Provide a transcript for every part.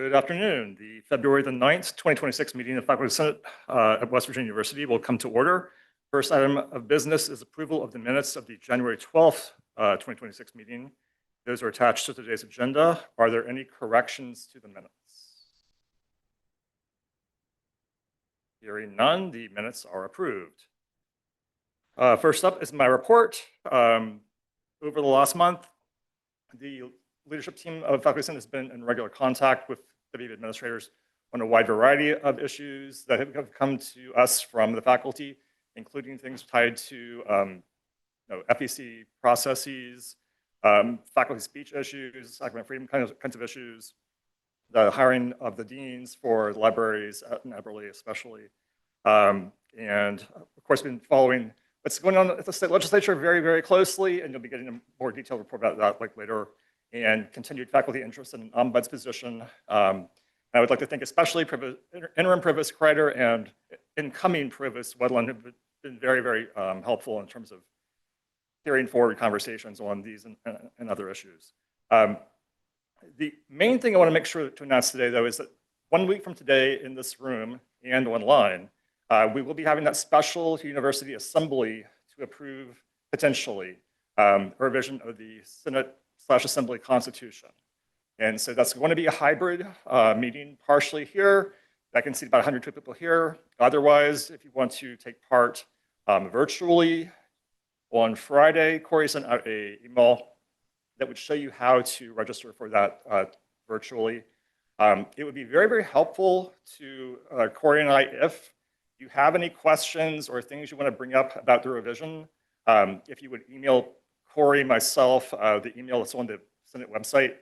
Good afternoon. The February the 9th, 2026 meeting of Faculty Senate at West Virginia University will come to order. First item of business is approval of the minutes of the January 12th, 2026 meeting. Those are attached to today's agenda. Are there any corrections to the minutes? Hearing none, the minutes are approved. First up is my report. Over the last month, the leadership team of Faculty Senate has been in regular contact with WVU administrators on a wide variety of issues that have come to us from the faculty, including things tied to FEC processes, faculty speech issues, academic freedom kinds of issues, the hiring of the deans for the libraries at Eberly especially. And of course, been following what's going on at the state legislature very, very closely, and you'll be getting a more detailed report about that like later, and continued faculty interest in Ombud's position. I would like to thank especially Interim Provost Kreider and incoming Provost Wedlund, who've been very, very helpful in terms of carrying forward conversations on these and other issues. The main thing I want to make sure to announce today, though, is that 1 week from today in this room and online, we will be having that special university assembly to approve potentially a revision of the Senate/Assembly Constitution. And so that's going to be a hybrid meeting, partially here. I can see about 102 people here. Otherwise, if you want to take part virtually, on Friday, Corey sent out an email that would show you how to register for that virtually. It would be very, very helpful to Corey and I if you have any questions or things you want to bring up about the revision. If you would email Corey, myself, the email that's on the Senate website,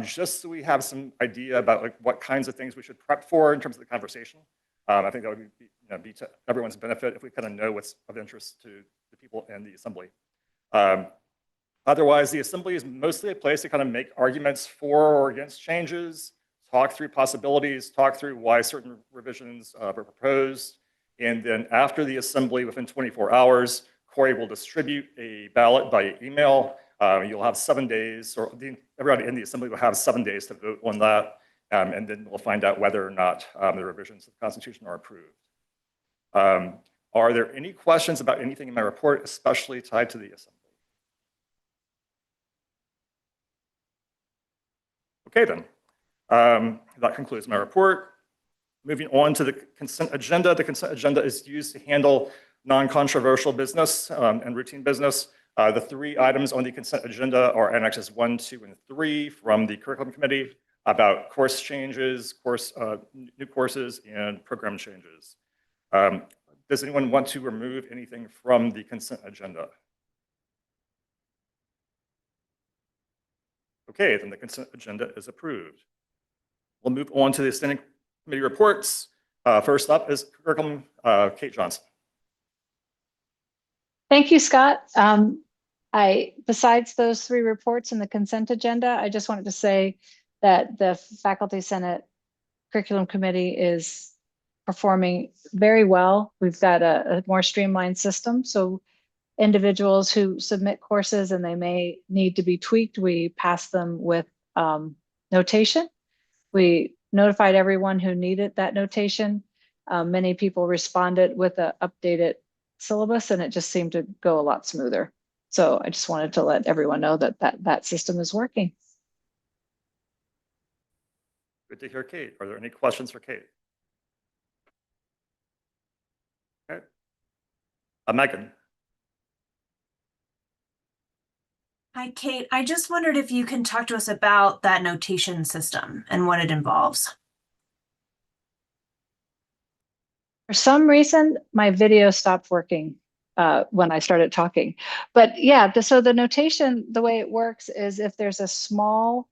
just so we have some idea about like what kinds of things we should prep for in terms of the conversation. I think that would be to everyone's benefit if we kind of know what's of interest to the people in the assembly. Otherwise, the assembly is mostly a place to kind of make arguments for or against changes, talk through possibilities, talk through why certain revisions were proposed. And then after the assembly, within 24 hours, Corey will distribute a ballot by email. You'll have 7 days, or everybody in the assembly will have 7 days to vote on that. And then we'll find out whether or not the revisions of the Constitution are approved. Are there any questions about anything in my report, especially tied to the assembly? Okay, then. That concludes my report. Moving on to the consent agenda. The consent agenda is used to handle non-controversial business and routine business. The 3 items on the consent agenda are annexes 1, 2, and 3 from the curriculum committee about course changes, new courses, and program changes. Does anyone want to remove anything from the consent agenda? Okay, then the consent agenda is approved. We'll move on to the standing committee reports. First up is curriculum, Kate Johnson. Thank you, Scott. Besides those 3 reports in the consent agenda, I just wanted to say that the Faculty Senate Curriculum Committee is performing very well. We've got a more streamlined system. So individuals who submit courses and they may need to be tweaked, we pass them with notation. We notified everyone who needed that notation. Many people responded with an updated syllabus, and it just seemed to go a lot smoother. So I just wanted to let everyone know that system is working. Good to hear, Kate. Are there any questions for Kate? Okay. Megan. Hi, Kate. I just wondered if you can talk to us about that notation system and what it involves. For some reason, my video stopped working when I started talking. But yeah, so the notation, the way it works is if there's a small,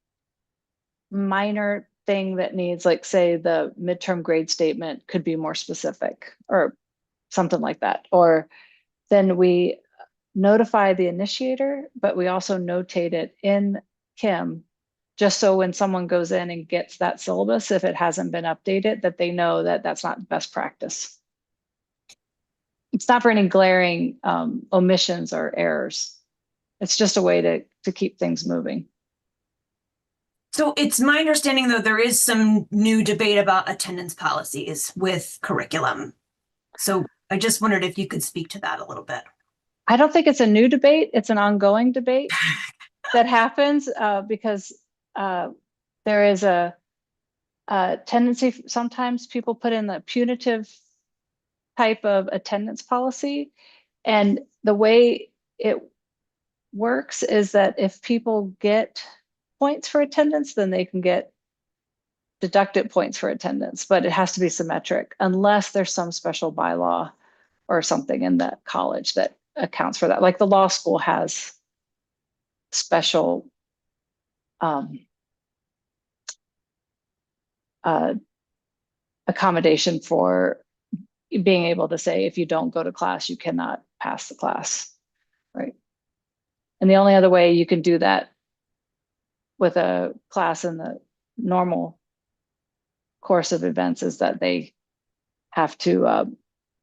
minor thing that needs, like say the midterm grade statement could be more specific or something like that. Or then we notify the initiator, but we also notate it in Kim, just so when someone goes in and gets that syllabus, if it hasn't been updated, that they know that that's not best practice. It's not for any glaring omissions or errors. It's just a way to keep things moving. So it's my understanding, though, there is some new debate about attendance policies with curriculum. So I just wondered if you could speak to that a little bit. I don't think it's a new debate. It's an ongoing debate that happens because there is a tendency, sometimes people put in the punitive type of attendance policy. And the way it works is that if people get points for attendance, then they can get deducted points for attendance, but it has to be symmetric unless there's some special bylaw or something in the college that accounts for that. Like the law school has special accommodation for being able to say, if you don't go to class, you cannot pass the class, right? And the only other way you can do that with a class in the normal course of events is that they have to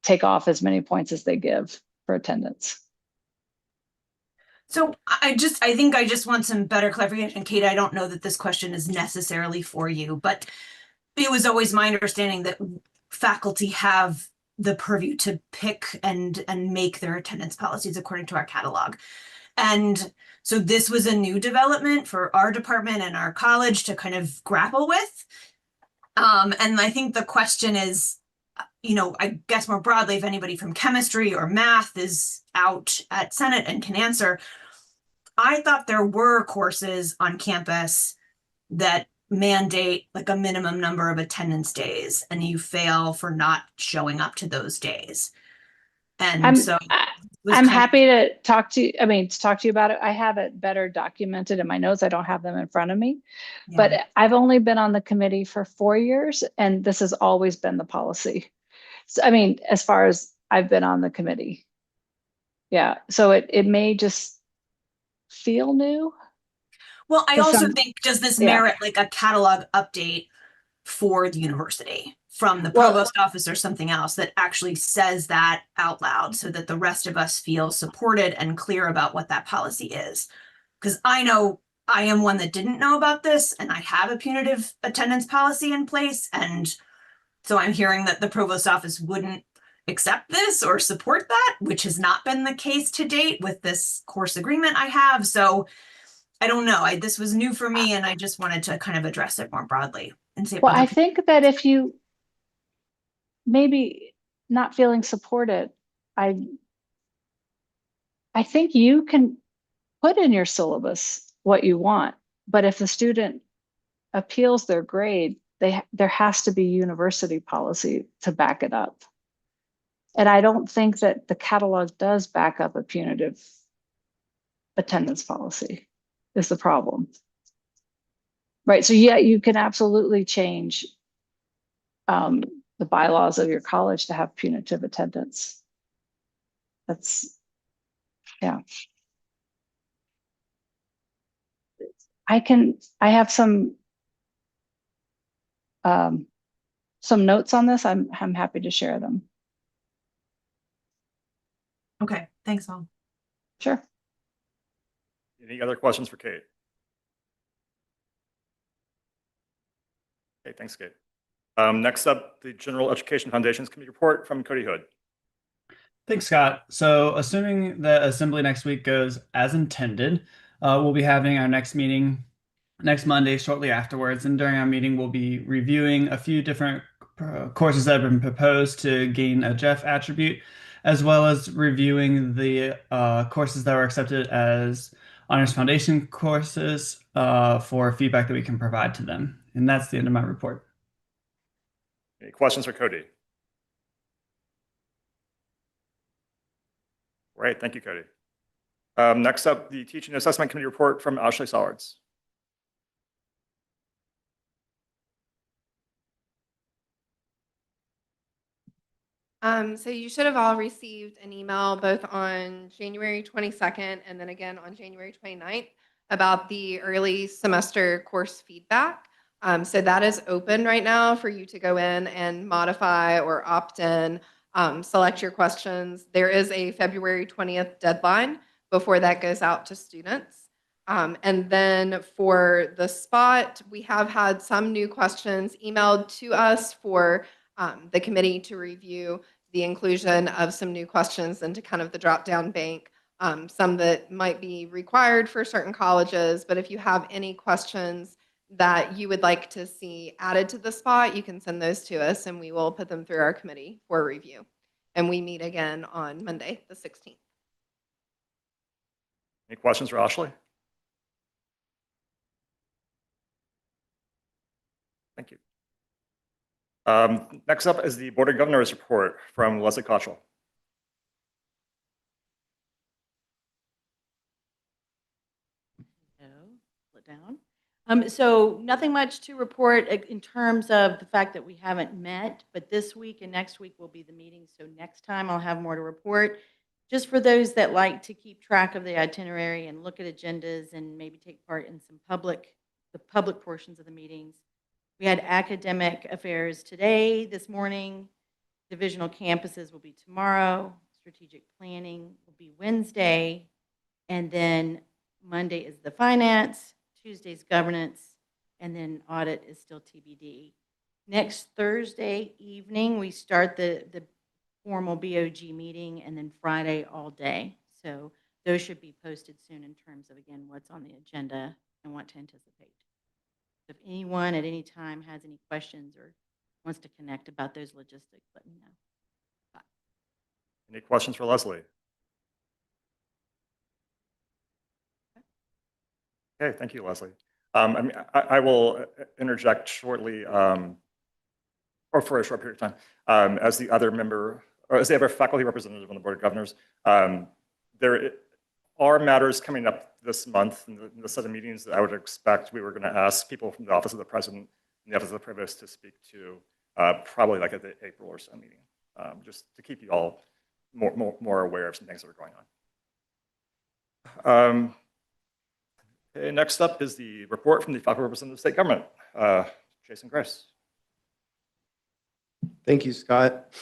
take off as many points as they give for attendance. So I think I just want some better clarification. Kate, I don't know that this question is necessarily for you, but it was always my understanding that faculty have the purview to pick and make their attendance policies according to our catalog. And so this was a new development for our department and our college to kind of grapple with. And I think the question is, I guess more broadly, if anybody from chemistry or math is out at Senate and can answer, I thought there were courses on campus that mandate like a minimum number of attendance days and you fail for not showing up to those days. And I'm happy to talk to you. To talk to you about it. I have it better documented in my notes. I don't have them in front of me, but I've only been on the committee for 4 years and this has always been the policy. So, as far as I've been on the committee. Yeah. So it may just feel new. Well, I also think, does this merit like a catalog update for the university from the provost office or something else that actually says that out loud so that the rest of us feel supported and clear about what that policy is? Because I know I am one that didn't know about this and I have a punitive attendance policy in place. And so I'm hearing that the provost office wouldn't accept this or support that, which has not been the case to date with this course agreement I have. So I don't know. This was new for me and I just wanted to kind of address it more broadly and say, well, I think that if you maybe not feeling supported, I think you can put in your syllabus what you want, but if the student appeals their grade, there has to be university policy to back it up. And I don't think that the catalog does back up a punitive attendance policy is the problem. Right, so yeah, you can absolutely change the bylaws of your college to have punitive attendance. That's, yeah. I have some notes on this. I'm happy to share them. Okay, thanks, all. Sure. Any other questions for Kate? Okay, thanks, Kate. Next up, the General Education Foundations Committee report from Cody Hood. Thanks, Scott. So assuming the assembly next week goes as intended, we'll be having our next meeting next Monday shortly afterwards. And during our meeting, we'll be reviewing a few different courses that have been proposed to gain a Jeff attribute, as well as reviewing the courses that were accepted as Honors Foundation courses for feedback that we can provide to them. And that's the end of my report. Any questions for Cody? Great, thank you, Cody. Next up, the Teaching Assessment Committee report from Ashley Sollards. So you should have all received an email both on January 22nd and then again on January 29th about the early semester course feedback. So that is open right now for you to go in and modify or opt in, select your questions. There is a February 20th deadline before that goes out to students. And then for the spot, we have had some new questions emailed to us for the committee to review the inclusion of some new questions into kind of the drop-down bank. Some that might be required for certain colleges, but if you have any questions that you would like to see added to the spot, you can send those to us and we will put them through our committee for review. And we meet again on Monday, the 16th. Any questions for Ashley? Thank you. Next up is the Board of Governors report from Leslie Cottrell. Pull it down. So nothing much to report in terms of the fact that we haven't met, but this week and next week will be the meeting. So next time I'll have more to report. Just for those that like to keep track of the itinerary and look at agendas and maybe take part in some the public portions of the meetings. We had academic affairs today, this morning. Divisional campuses will be tomorrow. Strategic planning will be Wednesday. And then Monday is the finance, Tuesday's governance, and then audit is still TBD. Next Thursday evening, we start the formal BOG meeting, and then Friday all day. So those should be posted soon in terms of, again, what's on the agenda and what to anticipate. If anyone at any time has any questions or wants to connect about those logistics, let me know. Bye. Any questions for Leslie? Okay, thank you, Leslie. I will interject shortly, or for a short period of time, as the other member, or as the other faculty representative on the Board of Governors. There are matters coming up this month in the set of meetings that I would expect we were going to ask people from the Office of the President and the Office of the Provost to speak to, probably like at the April or so meeting, just to keep you all more aware of some things that are going on. Okay, next up is the report from the faculty representative of state government, Jason Grace. Thank you, Scott.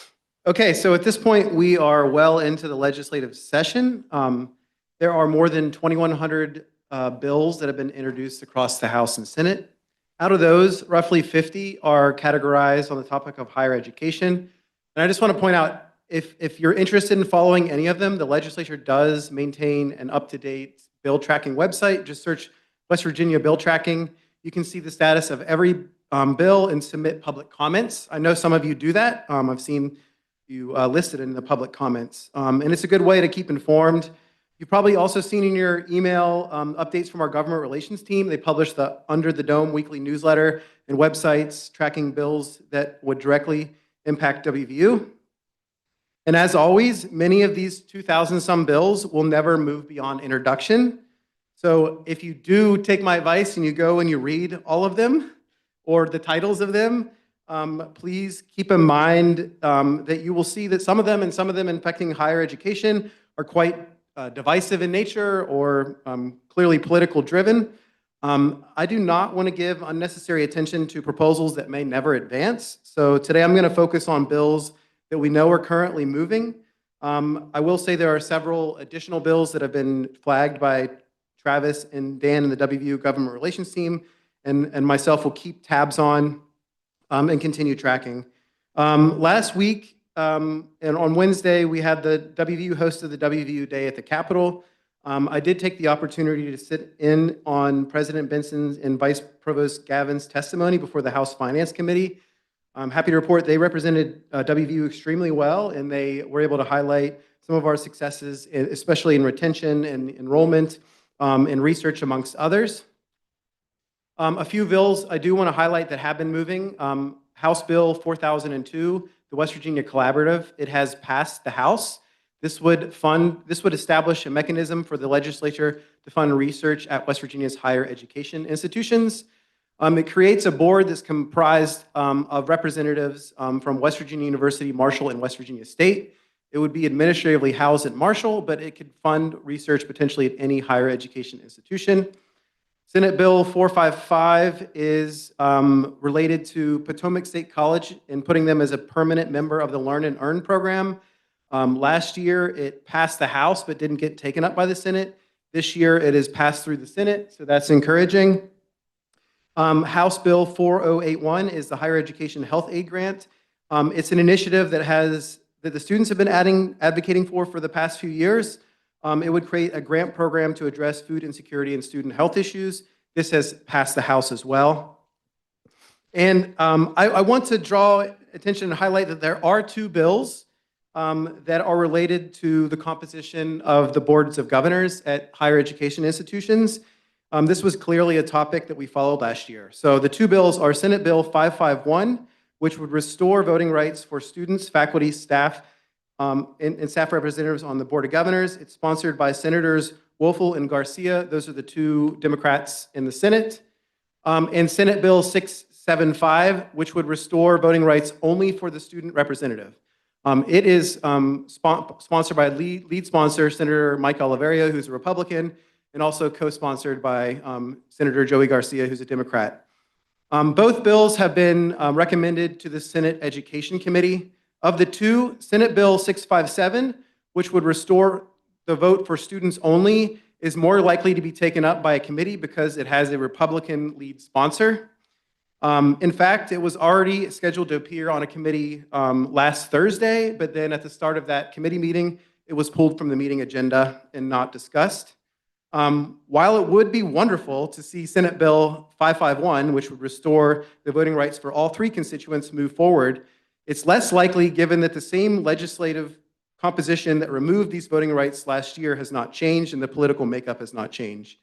Okay, so at this point, we are well into the legislative session. There are more than 2,100 bills that have been introduced across the House and Senate. Out of those, roughly 50 are categorized on the topic of higher education. And I just want to point out, if you're interested in following any of them, the legislature does maintain an up-to-date bill tracking website. Just search West Virginia bill tracking. You can see the status of every bill and submit public comments. I know some of you do that. I've seen you listed in the public comments. And it's a good way to keep informed. You've probably also seen in your email updates from our government relations team. They publish the Under the Dome weekly newsletter and websites tracking bills that would directly impact WVU. And as always, many of these 2,000 some bills will never move beyond introduction. So if you do take my advice and you go and you read all of them or the titles of them, please keep in mind that you will see that some of them affecting higher education are quite divisive in nature or clearly political driven. I do not want to give unnecessary attention to proposals that may never advance. So today I'm going to focus on bills that we know are currently moving. I will say there are several additional bills that have been flagged by Travis and Dan and the WVU government relations team, and myself will keep tabs on and continue tracking. Last week, and on Wednesday, we had the WVU hosted the WVU Day at the Capitol. I did take the opportunity to sit in on President Benson's and Vice Provost Gavin's testimony before the House Finance Committee. I'm happy to report they represented WVU extremely well, and they were able to highlight some of our successes, especially in retention and enrollment and research, amongst others. A few bills I do want to highlight that have been moving. House Bill 4002, the West Virginia Collaborative, it has passed the House. This would establish a mechanism for the legislature to fund research at West Virginia's higher education institutions. It creates a board that's comprised of representatives from West Virginia University, Marshall, and West Virginia State. It would be administratively housed at Marshall, but it could fund research potentially at any higher education institution. Senate Bill 455 is related to Potomac State College and putting them as a permanent member of the Learn and Earn program. Last year, it passed the House but didn't get taken up by the Senate. This year, it is passed through the Senate, so that's encouraging. House Bill 4081 is the Higher Education Health Aid Grant. It's an initiative that the students have been advocating for the past few years. It would create a grant program to address food insecurity and student health issues. This has passed the House as well. And I want to draw attention and highlight that there are two bills that are related to the composition of the boards of governors at higher education institutions. This was clearly a topic that we followed last year. So the two bills are Senate Bill 551, which would restore voting rights for students, faculty, staff, and staff representatives on the Board of Governors. It's sponsored by Senators Woelfel and Garcia. Those are the two Democrats in the Senate. And Senate Bill 675, which would restore voting rights only for the student representative. It is sponsored by lead sponsor, Senator Mike Oliverio, who's a Republican, and also co-sponsored by Senator Joey Garcia, who's a Democrat. Both bills have been recommended to the Senate Education Committee. Of the two, Senate Bill 657, which would restore the vote for students only, is more likely to be taken up by a committee because it has a Republican lead sponsor. In fact, it was already scheduled to appear on a committee last Thursday, but then at the start of that committee meeting, it was pulled from the meeting agenda and not discussed. While it would be wonderful to see Senate Bill 551, which would restore the voting rights for all three constituents, move forward, it's less likely given that the same legislative composition that removed these voting rights last year has not changed and the political makeup has not changed.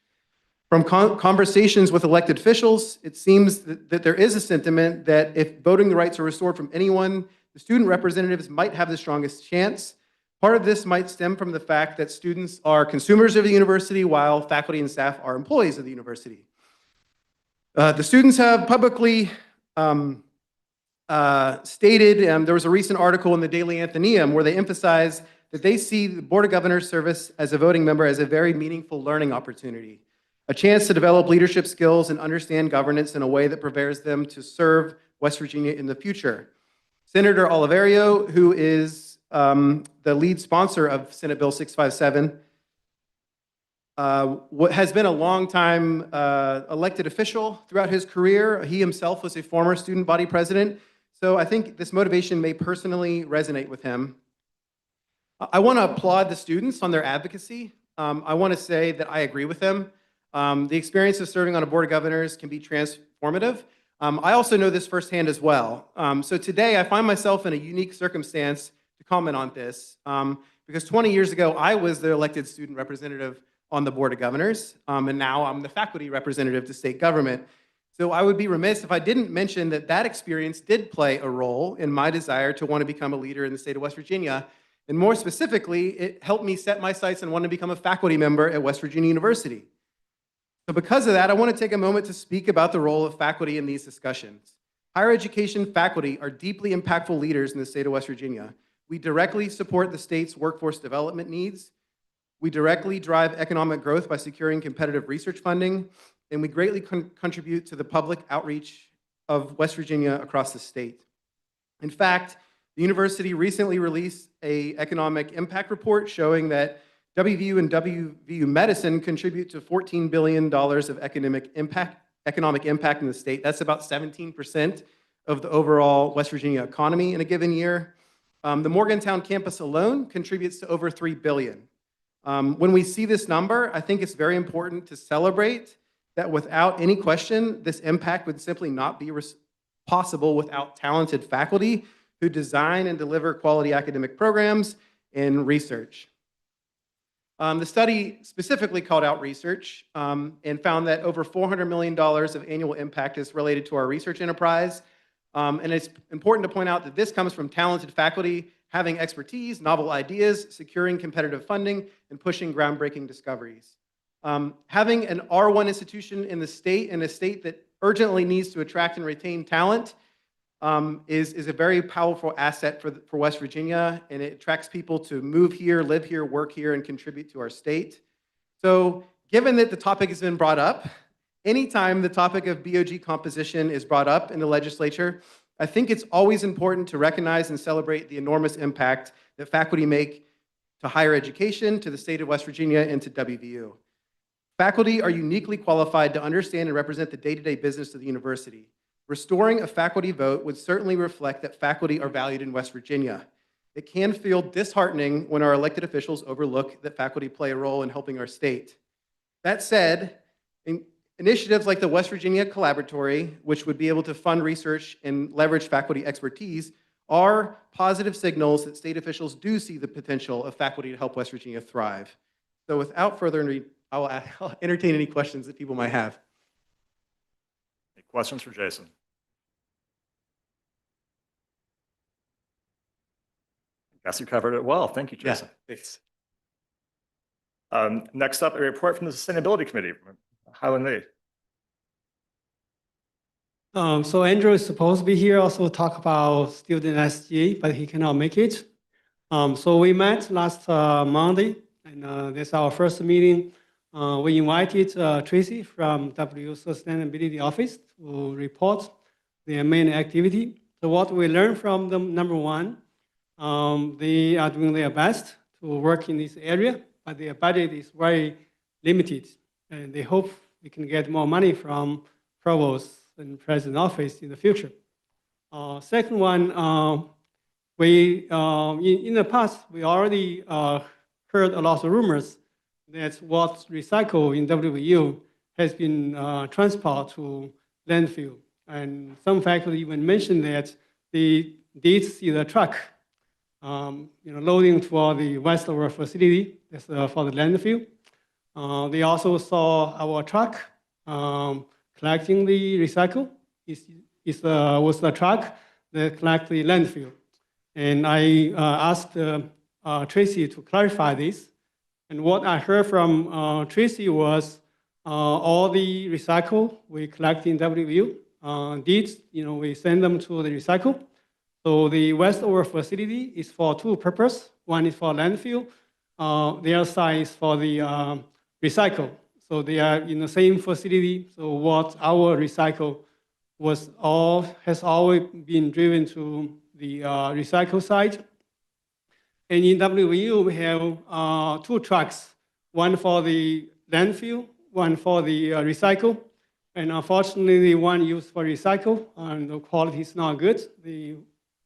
From conversations with elected officials, it seems that there is a sentiment that if voting rights are restored from anyone, the student representatives might have the strongest chance. Part of this might stem from the fact that students are consumers of the university while faculty and staff are employees of the university. The students have publicly stated, there was a recent article in the Daily Athenaeum where they emphasize that they see the Board of Governors service as a voting member as a very meaningful learning opportunity, a chance to develop leadership skills and understand governance in a way that prepares them to serve West Virginia in the future. Senator Oliverio, who is the lead sponsor of Senate Bill 657, has been a longtime elected official throughout his career. He himself was a former student body president, so I think this motivation may personally resonate with him. I want to applaud the students on their advocacy. I want to say that I agree with them. The experience of serving on a Board of Governors can be transformative. I also know this firsthand as well. So today I find myself in a unique circumstance to comment on this because 20 years ago I was the elected student representative on the Board of Governors, and now I'm the faculty representative to state government. So I would be remiss if I didn't mention that that experience did play a role in my desire to want to become a leader in the state of West Virginia. And more specifically, it helped me set my sights and want to become a faculty member at West Virginia University. So because of that, I want to take a moment to speak about the role of faculty in these discussions. Higher education faculty are deeply impactful leaders in the state of West Virginia. We directly support the state's workforce development needs. We directly drive economic growth by securing competitive research funding, and we greatly contribute to the public outreach of West Virginia across the state. In fact, the university recently released an economic impact report showing that WVU and WVU Medicine contribute to $14 billion of economic impact in the state. That's about 17% of the overall West Virginia economy in a given year. The Morgantown campus alone contributes to over $3 billion. When we see this number, I think it's very important to celebrate that without any question, this impact would simply not be possible without talented faculty who design and deliver quality academic programs and research. The study specifically called out research and found that over $400 million of annual impact is related to our research enterprise. And it's important to point out that this comes from talented faculty having expertise, novel ideas, securing competitive funding, and pushing groundbreaking discoveries. Having an R1 institution in the state, in a state that urgently needs to attract and retain talent, is a very powerful asset for West Virginia, and it attracts people to move here, live here, work here, and contribute to our state. So given that the topic has been brought up, anytime the topic of BOG composition is brought up in the legislature, I think it's always important to recognize and celebrate the enormous impact that faculty make to higher education, to the state of West Virginia, and to WVU. Faculty are uniquely qualified to understand and represent the day-to-day business of the university. Restoring a faculty vote would certainly reflect that faculty are valued in West Virginia. It can feel disheartening when our elected officials overlook that faculty play a role in helping our state. That said, initiatives like the West Virginia Collaboratory, which would be able to fund research and leverage faculty expertise, are positive signals that state officials do see the potential of faculty to help West Virginia thrive. So without further ado, I'll entertain any questions that people might have. Any questions for Jason? Guess you covered it well. Thank you, Jason. Thanks. Next up, a report from the Sustainability Committee, Highland Lee. So Andrew is supposed to be here also talk about student SGA, but he cannot make it. So we met last Monday, and this is our first meeting. We invited Tracy from W Sustainability Office to report their main activity. So what we learned from them, number one, they are doing their best to work in this area, but their budget is very limited, and they hope we can get more money from provost and president office in the future. Second one, in the past, we already heard a lot of rumors that what's recycled in WVU has been transported to landfill. And some faculty even mentioned that they did see the truck loading for the Westover facility, that's for the landfill. They also saw our truck collecting the recycle. Was the truck that collect the landfill. And I asked Tracy to clarify this. And what I heard from Tracy was all the recycle we collect in WVU we send them to the recycle. So the Westover facility is for two purposes. One is for landfill. The other side is for the recycle. So they are in the same facility. So what our recycle has always been driven to the recycle site. And in WVU, we have two trucks, one for the landfill, one for the recycle. And unfortunately, the one used for recycle, and the quality is not good. The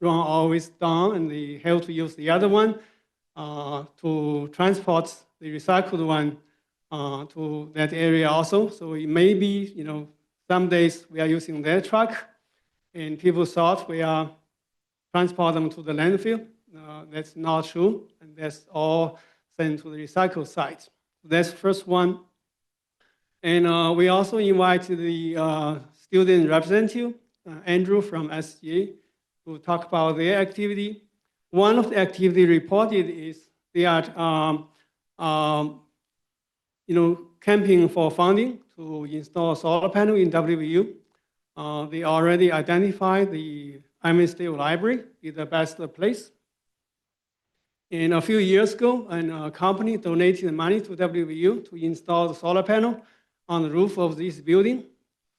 run always down, and they have to use the other one to transport the recycled one to that area also. So it may be, some days we are using their truck, and people thought we are transport them to the landfill. That's not true, and that's all sent to the recycle site. That's the first one. And we also invited the student representative, Andrew from SGA, to talk about their activity. One of the activity reported is they are, camping for funding to install solar panel in WVU. They already identified the Iowa State Library is the best place. And a few years ago, a company donated money to WVU to install the solar panel on the roof of this building.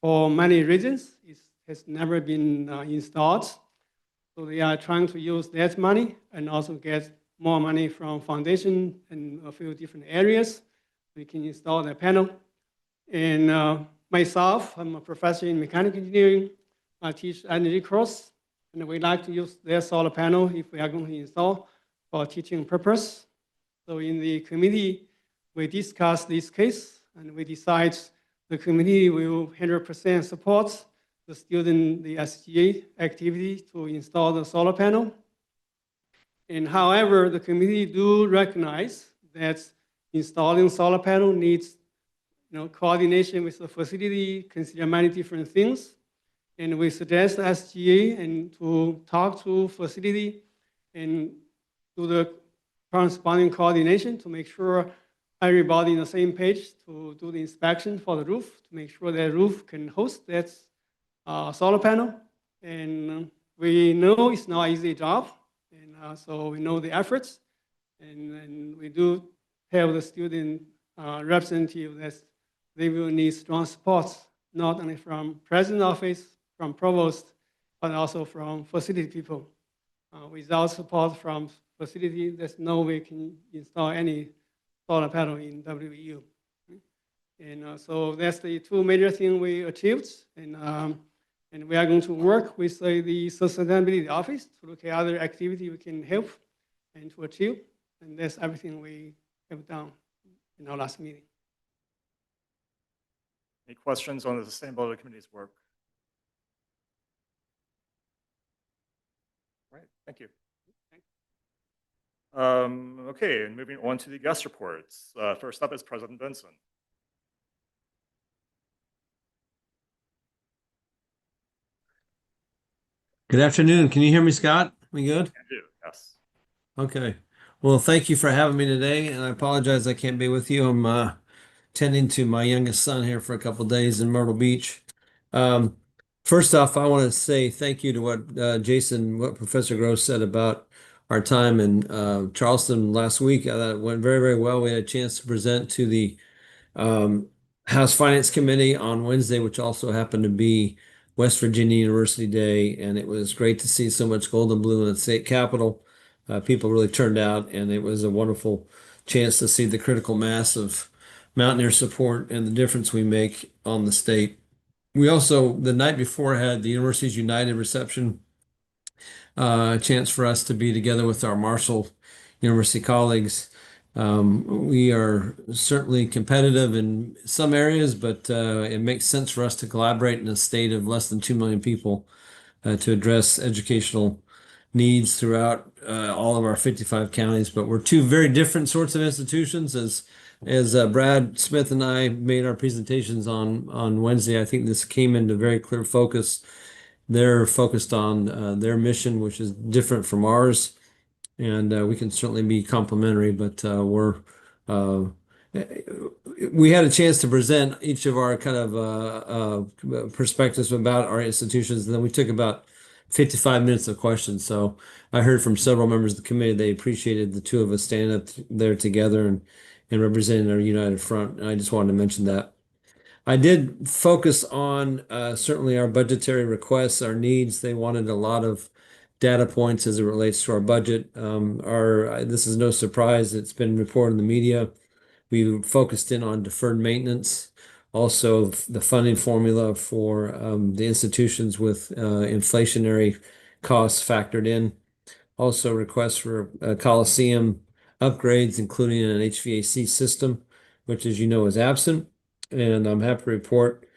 For many reasons, it has never been installed. So they are trying to use that money and also get more money from foundation in a few different areas. We can install the panel. And myself, I'm a professor in mechanical engineering. I teach energy course, and we like to use their solar panel if we are going to install for teaching purpose. So in the committee, we discussed this case, and we decide the committee will 100% support the SGA activity to install the solar panel. And however, the committee do recognize that installing solar panel needs coordination with the facility, consider many different things. And we suggest SGA and to talk to facility and do the corresponding coordination to make sure everybody on the same page to do the inspection for the roof, to make sure that roof can host that solar panel. And we know it's not an easy job, and so we know the efforts. And we do have the student representative that they will need strong support, not only from president office, from provost, but also from facility people. Without support from facility, there's no way we can install any solar panel in WVU. And so that's the two major things we achieved. And we are going to work with the Sustainability Office to look at other activity we can help and to achieve. And that's everything we have done in our last meeting. Any questions on the Sustainability Committee's work? Right, thank you. Okay, and moving on to the guest reports. First up is President Benson. Good afternoon. Can you hear me, Scott? We good? Can do, yes. Okay. Well, thank you for having me today, and I apologize I can't be with you. I'm tending to my youngest son here for a couple days in Myrtle Beach. First off, I want to say thank you to what Professor Gross said about our time in Charleston last week. That went very, very well. We had a chance to present to the House Finance Committee on Wednesday, which also happened to be West Virginia University Day, and it was great to see so much gold and blue in the state capitol. People really turned out, and it was a wonderful chance to see the critical mass of Mountaineer support and the difference we make on the state. We also, the night before, had the Universities United reception, a chance for us to be together with our Marshall University colleagues. We are certainly competitive in some areas, but it makes sense for us to collaborate in a state of less than 2 million people to address educational needs throughout all of our 55 counties. But we're two very different sorts of institutions. As Brad Smith and I made our presentations on Wednesday, I think this came into very clear focus. They're focused on their mission, which is different from ours. And we can certainly be complementary, but we had a chance to present each of our kind of perspectives about our institutions, and then we took about 55 minutes of questions. So I heard from several members of the committee they appreciated the two of us standing up there together and representing our united front. And I just wanted to mention that. I did focus on certainly our budgetary requests, our needs. They wanted a lot of data points as it relates to our budget. This is no surprise. It's been reported in the media. We focused in on deferred maintenance, also the funding formula for the institutions with inflationary costs factored in. Also requests for Coliseum upgrades, including an HVAC system, which, as you know, is absent. And I'm happy to report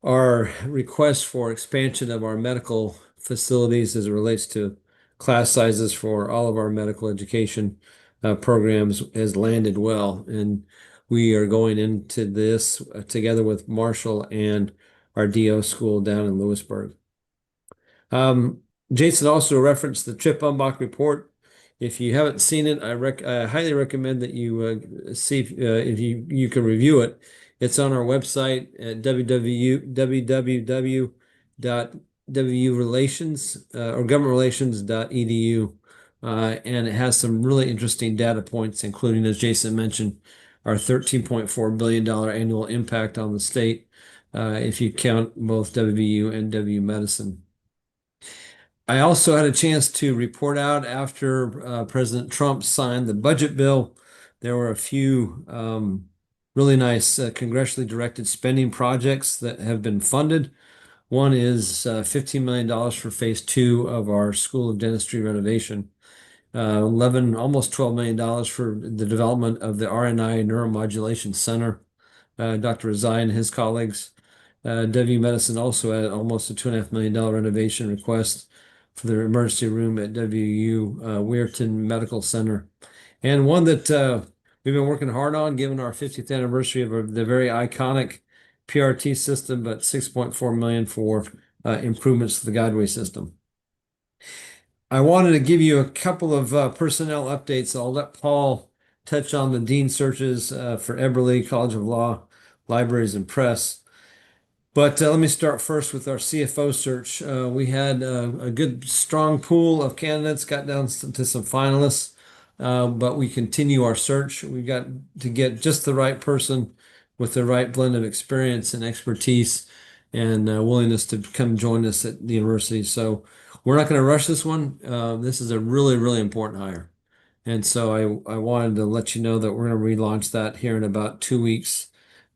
our request for expansion of our medical facilities as it relates to class sizes for all of our medical education programs has landed well. And we are going into this together with Marshall and our DO school down in Lewisburg. Jason also referenced the Trip Umbach report. If you haven't seen it, I highly recommend that you see if you can review it. It's on our website at www.wurelations or governmentrelations.edu. And it has some really interesting data points, including, as Jason mentioned, our $13.4 billion annual impact on the state, if you count both WVU and WU Medicine. I also had a chance to report out after President Trump signed the budget bill. There were a few really nice congressionally directed spending projects that have been funded. One is $15 million for phase 2 of our School of Dentistry renovation. Almost $12 million for the development of the RNI Neuromodulation Center. Dr. Rezai and his colleagues. WU Medicine also had almost a $2.5 million renovation request for their emergency room at WU Weirton Medical Center. And one that we've been working hard on, given our 50th anniversary of the very iconic PRT system, but $6.4 million for improvements to the guideway system. I wanted to give you a couple of personnel updates. I'll let Paul touch on the dean searches for Eberly College of Law, Libraries, and Press. But let me start first with our CFO search. We had a good, strong pool of candidates, got down to some finalists, but we continue our search. We've got to get just the right person with the right blend of experience and expertise and willingness to come join us at the university. So we're not going to rush this one. This is a really, really important hire. And so I wanted to let you know that we're going to relaunch that here in about 2 weeks.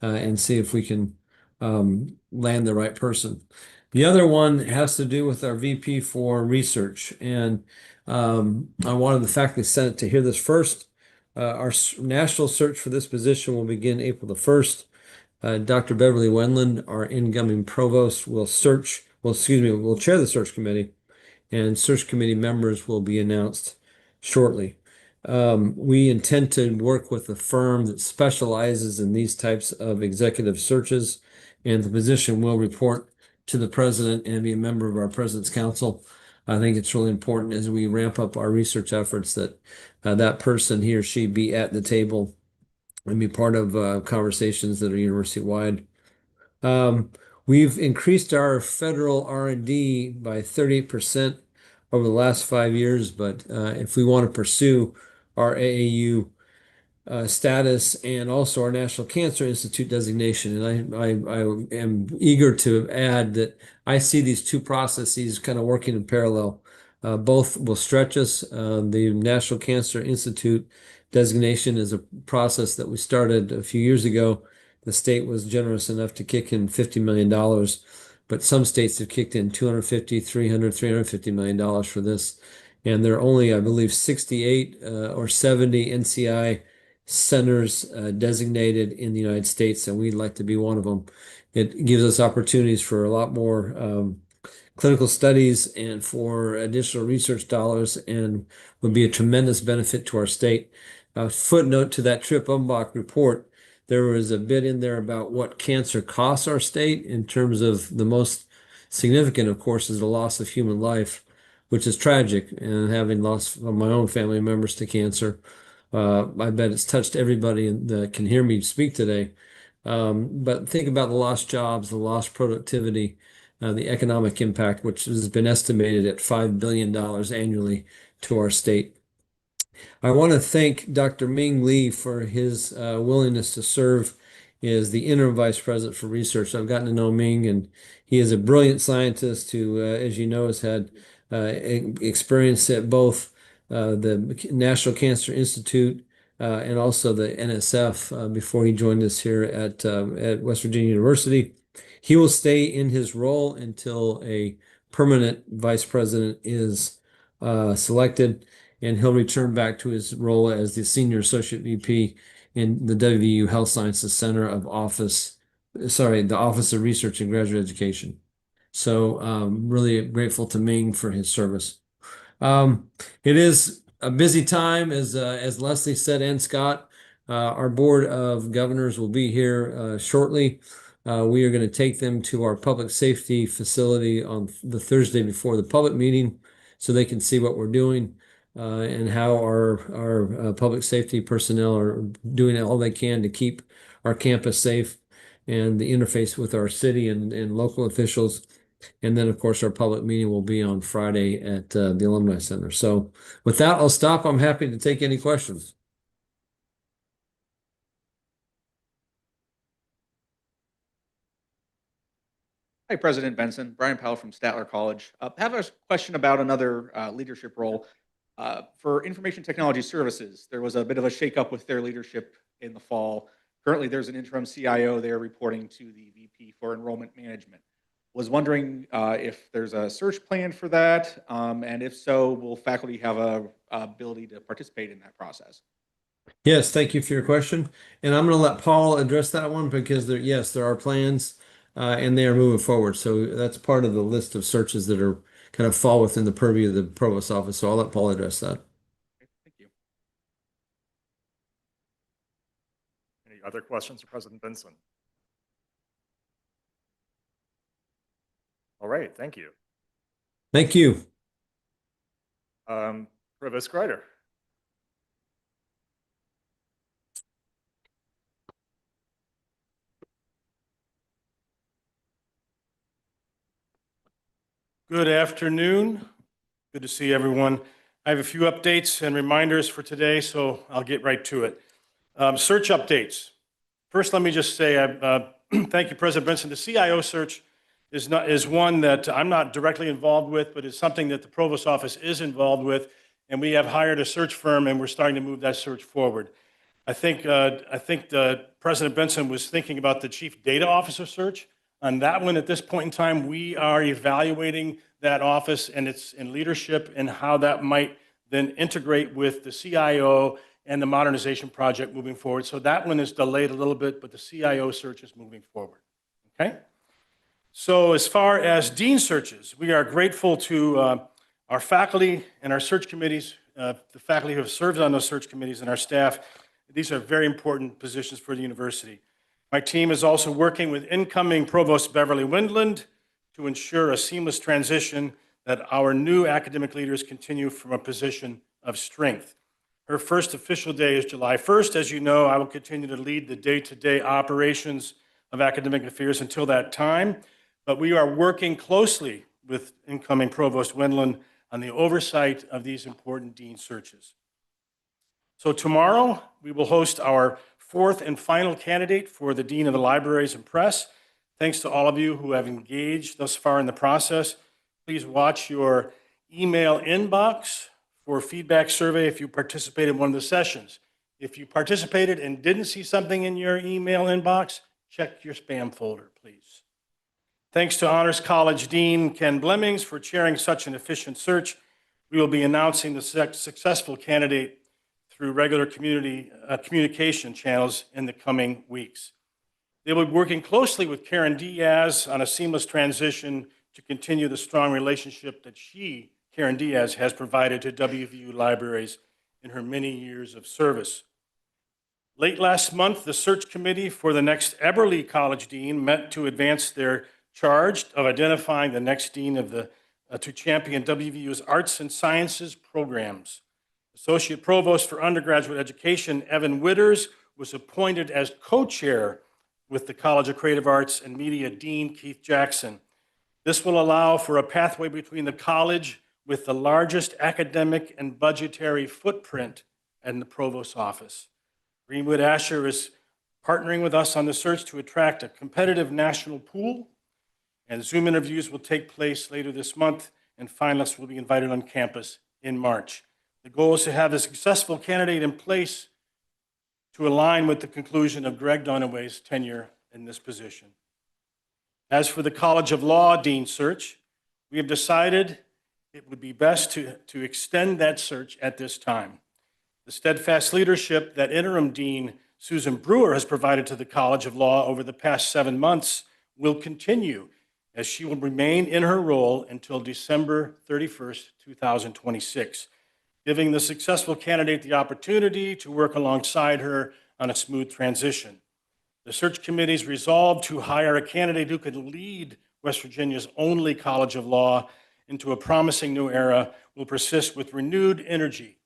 and see if we can land the right person. The other one has to do with our VP for research, and I wanted the faculty senate to hear this first. Our national search for this position will begin April the 1st. Dr. Beverly Wendland, our incoming provost, will chair the search committee, and search committee members will be announced shortly. We intend to work with a firm that specializes in these types of executive searches, and the position will report to the president and be a member of our president's council. I think it's really important as we ramp up our research efforts that that person, he or she, be at the table and be part of conversations that are university-wide. We've increased our federal R&D by 38% over the last 5 years, but if we want to pursue our AAU status and also our National Cancer Institute designation, and I am eager to add that I see these two processes kind of working in parallel. Both will stretch us. The National Cancer Institute designation is a process that we started a few years ago. The state was generous enough to kick in $50 million, but some states have kicked in $250, $300, $350 million for this. And there are only, I believe, 68 or 70 NCI centers designated in the United States, and we'd like to be one of them. It gives us opportunities for a lot more clinical studies and for additional research dollars, and would be a tremendous benefit to our state. A footnote to that Trip Umbach report, there was a bit in there about what cancer costs our state in terms of the most significant, of course, is the loss of human life, which is tragic, and having lost my own family members to cancer. I bet it's touched everybody that can hear me speak today. But think about the lost jobs, the lost productivity, the economic impact, which has been estimated at $5 billion annually to our state. I want to thank Dr. Ming Lee for his willingness to serve as the interim vice president for research. I've gotten to know Ming, and he is a brilliant scientist who, as you know, has had experience at both the National Cancer Institute and also the NSF before he joined us here at West Virginia University. He will stay in his role until a permanent vice president is selected, and he'll return back to his role as the senior associate VP in the WVU Health Sciences Center of the Office of Research and Graduate Education. So really grateful to Ming for his service. It is a busy time, as Leslie said, and Scott. Our Board of Governors will be here shortly. We are going to take them to our public safety facility on the Thursday before the public meeting so they can see what we're doing and how our public safety personnel are doing all they can to keep our campus safe and the interface with our city and local officials. And then, of course, our public meeting will be on Friday at the Alumni Center. So with that, I'll stop. I'm happy to take any questions. Hi, President Benson. Brian Powell from Statler College. I have a question about another leadership role. For Information Technology Services, there was a bit of a shakeup with their leadership in the fall. Currently, there's an interim CIO there reporting to the VP for Enrollment Management. Was wondering if there's a search plan for that, and if so, will faculty have a ability to participate in that process? Yes, thank you for your question. And I'm going to let Paul address that one because there are plans and they are moving forward. So that's part of the list of searches that are kind of fall within the purview of the Provost's office. So I'll let Paul address that. Okay, thank you. Any other questions for President Benson? All right, thank you. Thank you. Provost Greider. Good afternoon. Good to see everyone. I have a few updates and reminders for today, so I'll get right to it. Search updates. First, let me just say thank you, President Benson. The CIO search is one that I'm not directly involved with, but it's something that the Provost's office is involved with, and we have hired a search firm, and we're starting to move that search forward. I think the President Benson was thinking about the Chief Data Officer search. On that one, at this point in time, we are evaluating that office and its in leadership and how that might then integrate with the CIO and the modernization project moving forward. So that one is delayed a little bit, but the CIO search is moving forward. Okay? So as far as dean searches, we are grateful to our faculty and our search committees, the faculty who have served on those search committees and our staff. These are very important positions for the university. My team is also working with incoming Provost Beverly Windland to ensure a seamless transition that our new academic leaders continue from a position of strength. Her first official day is July 1st. As you know, I will continue to lead the day-to-day operations of academic affairs until that time, but we are working closely with incoming Provost Windland on the oversight of these important dean searches. So tomorrow, we will host our fourth and final candidate for the Dean of the Libraries and Press. Thanks to all of you who have engaged thus far in the process. Please watch your email inbox for feedback survey if you participated in one of the sessions. If you participated and didn't see something in your email inbox, check your spam folder, please. Thanks to Honors College Dean Ken Blemmings for chairing such an efficient search. We will be announcing the successful candidate through regular communication channels in the coming weeks. They will be working closely with Karen Diaz on a seamless transition to continue the strong relationship that Karen Diaz, has provided to WVU libraries in her many years of service. Late last month, the search committee for the next Eberly College Dean met to advance their charge of identifying the next dean of to champion WVU's arts and sciences programs. Associate Provost for Undergraduate Education, Evan Witters, was appointed as co-chair with the College of Creative Arts and Media Dean Keith Jackson. This will allow for a pathway between the college with the largest academic and budgetary footprint in the Provost's office. Greenwood Asher is partnering with us on the search to attract a competitive national pool, and Zoom interviews will take place later this month, and finalists will be invited on campus in March. The goal is to have a successful candidate in place to align with the conclusion of Greg Dunaway's tenure in this position. As for the College of Law Dean search, we have decided it would be best to extend that search at this time. The steadfast leadership that interim Dean Susan Brewer has provided to the College of Law over the past 7 months will continue, as she will remain in her role until December 31st, 2026. Giving the successful candidate the opportunity to work alongside her on a smooth transition. The search committee's resolved to hire a candidate who could lead West Virginia's only College of Law into a promising new era will persist with renewed energy.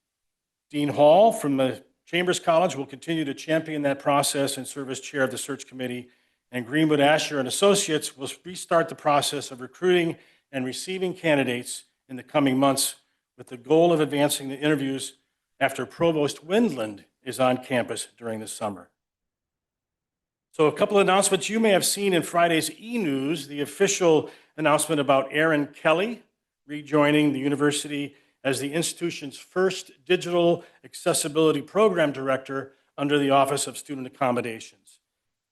Dean Hall from the Chambers College will continue to champion that process and serve as chair of the search committee, and Greenwood Asher and Associates will restart the process of recruiting and receiving candidates in the coming months, with the goal of advancing the interviews after Provost Windland is on campus during the summer. So a couple of announcements you may have seen in Friday's e-news, the official announcement about Aaron Kelly rejoining the university as the institution's first digital accessibility program director under the Office of Student Accommodations.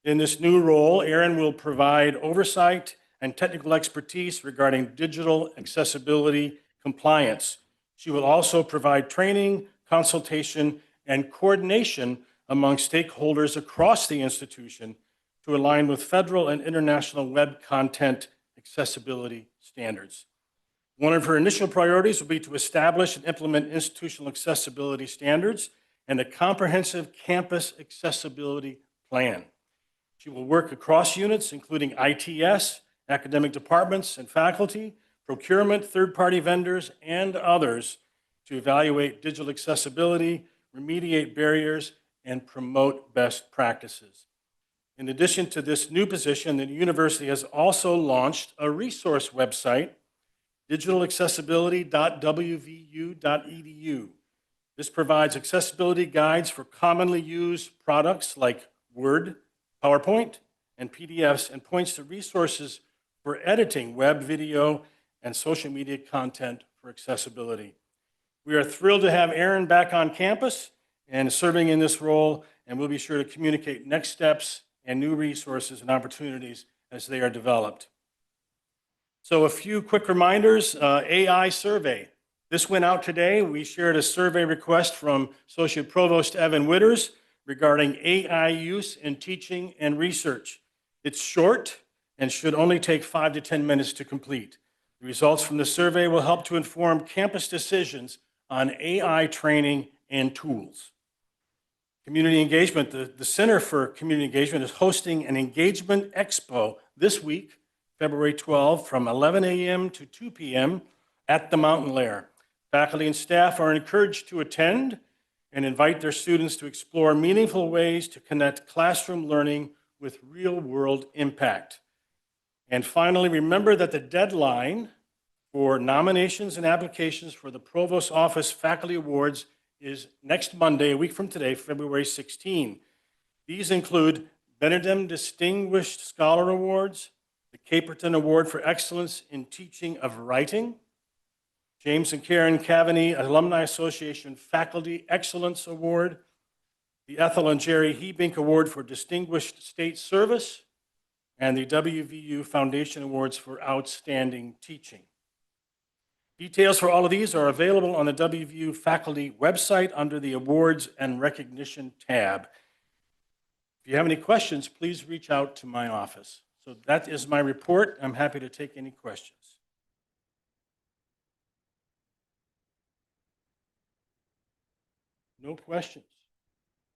In this new role, Aaron will provide oversight and technical expertise regarding digital accessibility compliance. She will also provide training, consultation, and coordination among stakeholders across the institution to align with federal and international web content accessibility standards. One of her initial priorities will be to establish and implement institutional accessibility standards and a comprehensive campus accessibility plan. She will work across units, including ITS, academic departments and faculty, procurement, third-party vendors, and others to evaluate digital accessibility, remediate barriers, and promote best practices. In addition to this new position, the university has also launched a resource website, digitalaccessibility.wvu.edu. This provides accessibility guides for commonly used products like Word, PowerPoint, and PDFs, and points to resources for editing web, video, and social media content for accessibility. We are thrilled to have Aaron back on campus and serving in this role, and we'll be sure to communicate next steps and new resources and opportunities as they are developed. So a few quick reminders, AI survey. This went out today. We shared a survey request from Associate Provost Evan Witters regarding AI use in teaching and research. It's short and should only take 5 to 10 minutes to complete. The results from the survey will help to inform campus decisions on AI training and tools. Community engagement, the Center for Community Engagement is hosting an engagement expo this week, February 12, from 11 a.m. to 2 p.m. at the Mountain Lair. Faculty and staff are encouraged to attend and invite their students to explore meaningful ways to connect classroom learning with real-world impact. And finally, remember that the deadline for nominations and applications for the Provost Office Faculty Awards is next Monday, a week from today, February 16. These include Benedum Distinguished Scholar Awards, the Caperton Award for Excellence in Teaching of Writing, James and Karen Cavaney Alumni Association Faculty Excellence Award, the Ethel and Jerry Hebink Award for Distinguished State Service, and the WVU Foundation Awards for Outstanding Teaching. Details for all of these are available on the WVU faculty website under the Awards and Recognition tab. If you have any questions, please reach out to my office. So that is my report. I'm happy to take any questions. No questions.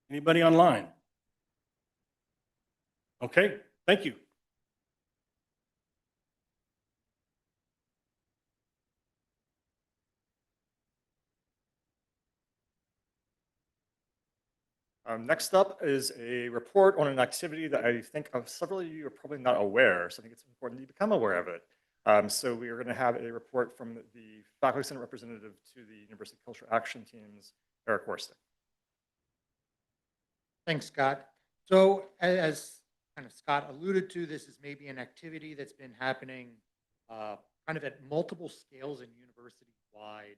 Anybody online? Okay, thank you. Next up is a report on an activity that I think several of you are probably not aware, so I think it's important that you become aware of it. So we are going to have a report from the Faculty Senate representative to the University Culture Action Team's Eric Worsting. Thanks, Scott. So as kind of Scott alluded to, this is maybe an activity that's been happening kind of at multiple scales and university-wide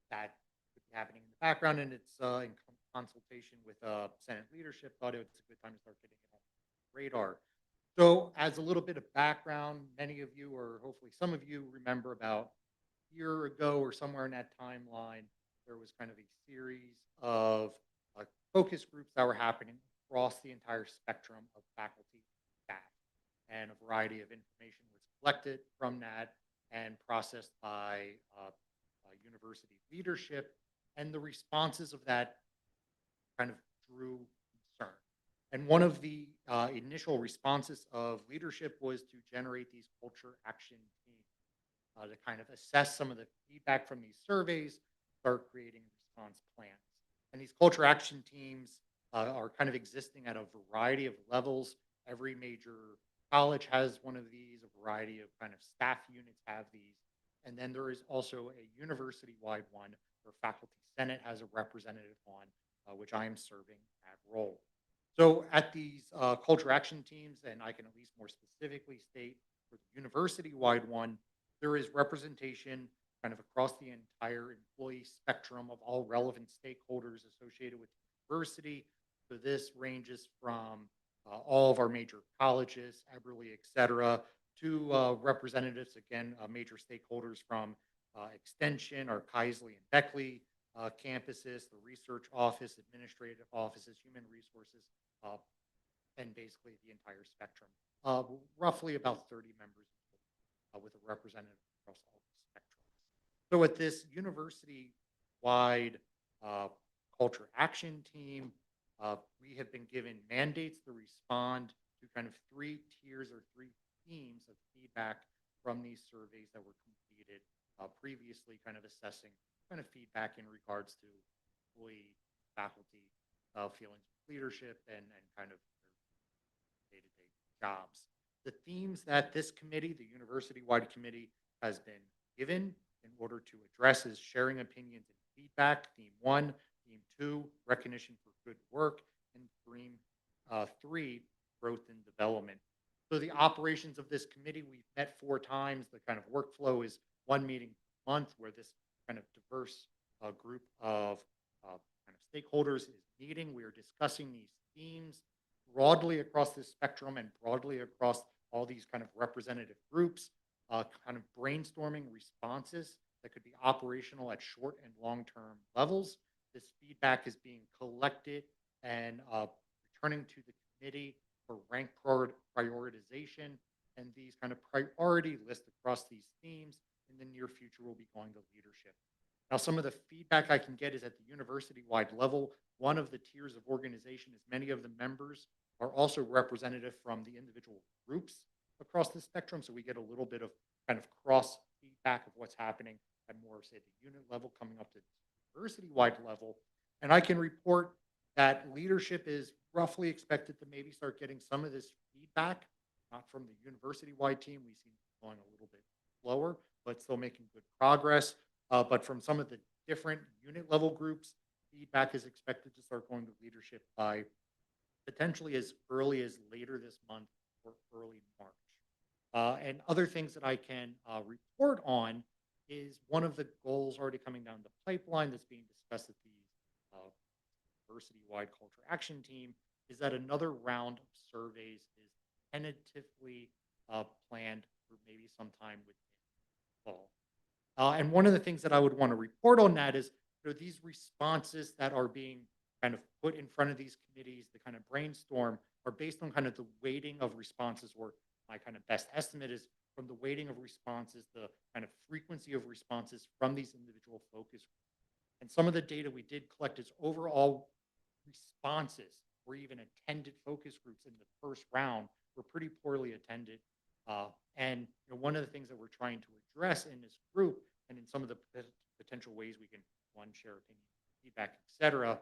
that could be happening in the background, and it's in consultation with Senate leadership. Thought it was a good time to start getting it on the radar. So as a little bit of background, many of you, or hopefully some of you, remember about a year ago or somewhere in that timeline, there was kind of a series of focus groups that were happening across the entire spectrum of faculty and staff. And a variety of information was collected from that and processed by university leadership. And the responses of that kind of drew concern. And one of the initial responses of leadership was to generate these culture action teams to kind of assess some of the feedback from these surveys, start creating response plans. And these culture action teams are kind of existing at a variety of levels. Every major college has one of these, a variety of kind of staff units have these. And then there is also a university-wide one where Faculty Senate has a representative on, which I am serving that role. So at these culture action teams, and I can at least more specifically state for the university-wide one, there is representation kind of across the entire employee spectrum of all relevant stakeholders associated with the university. So this ranges from all of our major colleges, Eberly, et cetera, to representatives, again, major stakeholders from Extension, our Keisley and Beckley campuses, the research office, administrative offices, human resources, and basically the entire spectrum. Roughly about 30 members with a representative across all the spectrums. So at this university-wide culture action team, we have been given mandates to respond to kind of 3 tiers or 3 themes of feedback from these surveys that were completed previously, kind of assessing kind of feedback in regards to employee, faculty feelings of leadership and kind of their day-to-day jobs. The themes that this committee, the university-wide committee, has been given in order to address is sharing opinions and feedback, theme 1, theme 2, recognition for good work, and theme 3, growth and development. So the operations of this committee, we've met 4 times. The kind of workflow is 1 meeting a month where this kind of diverse group of kind of stakeholders is meeting. We are discussing these themes broadly across this spectrum and broadly across all these kind of representative groups, kind of brainstorming responses that could be operational at short and long-term levels. This feedback is being collected and returning to the committee for rank prioritization, and these kind of priority lists across these themes in the near future will be going to leadership. Now, some of the feedback I can get is at the university-wide level. One of the tiers of organization is many of the members are also representative from the individual groups across the spectrum. So we get a little bit of kind of cross feedback of what's happening at more, say, the unit level coming up to the university-wide level. And I can report that leadership is roughly expected to maybe start getting some of this feedback, not from the university-wide team. We seem to be going a little bit slower, but still making good progress. But from some of the different unit level groups, feedback is expected to start going to leadership by potentially as early as later this month or early March. And other things that I can report on is one of the goals already coming down the pipeline that's being discussed at the university-wide culture action team is that another round of surveys is tentatively planned for maybe sometime within fall. And one of the things that I would want to report on that is, these responses that are being kind of put in front of these committees, the kind of brainstorm, are based on kind of the weighting of responses, or my kind of best estimate is from the weighting of responses, the kind of frequency of responses from these individual focus groups. And some of the data we did collect is overall responses or even attended focus groups in the first round were pretty poorly attended. And one of the things that we're trying to address in this group and in some of the potential ways we can, one, share opinion, feedback, et cetera,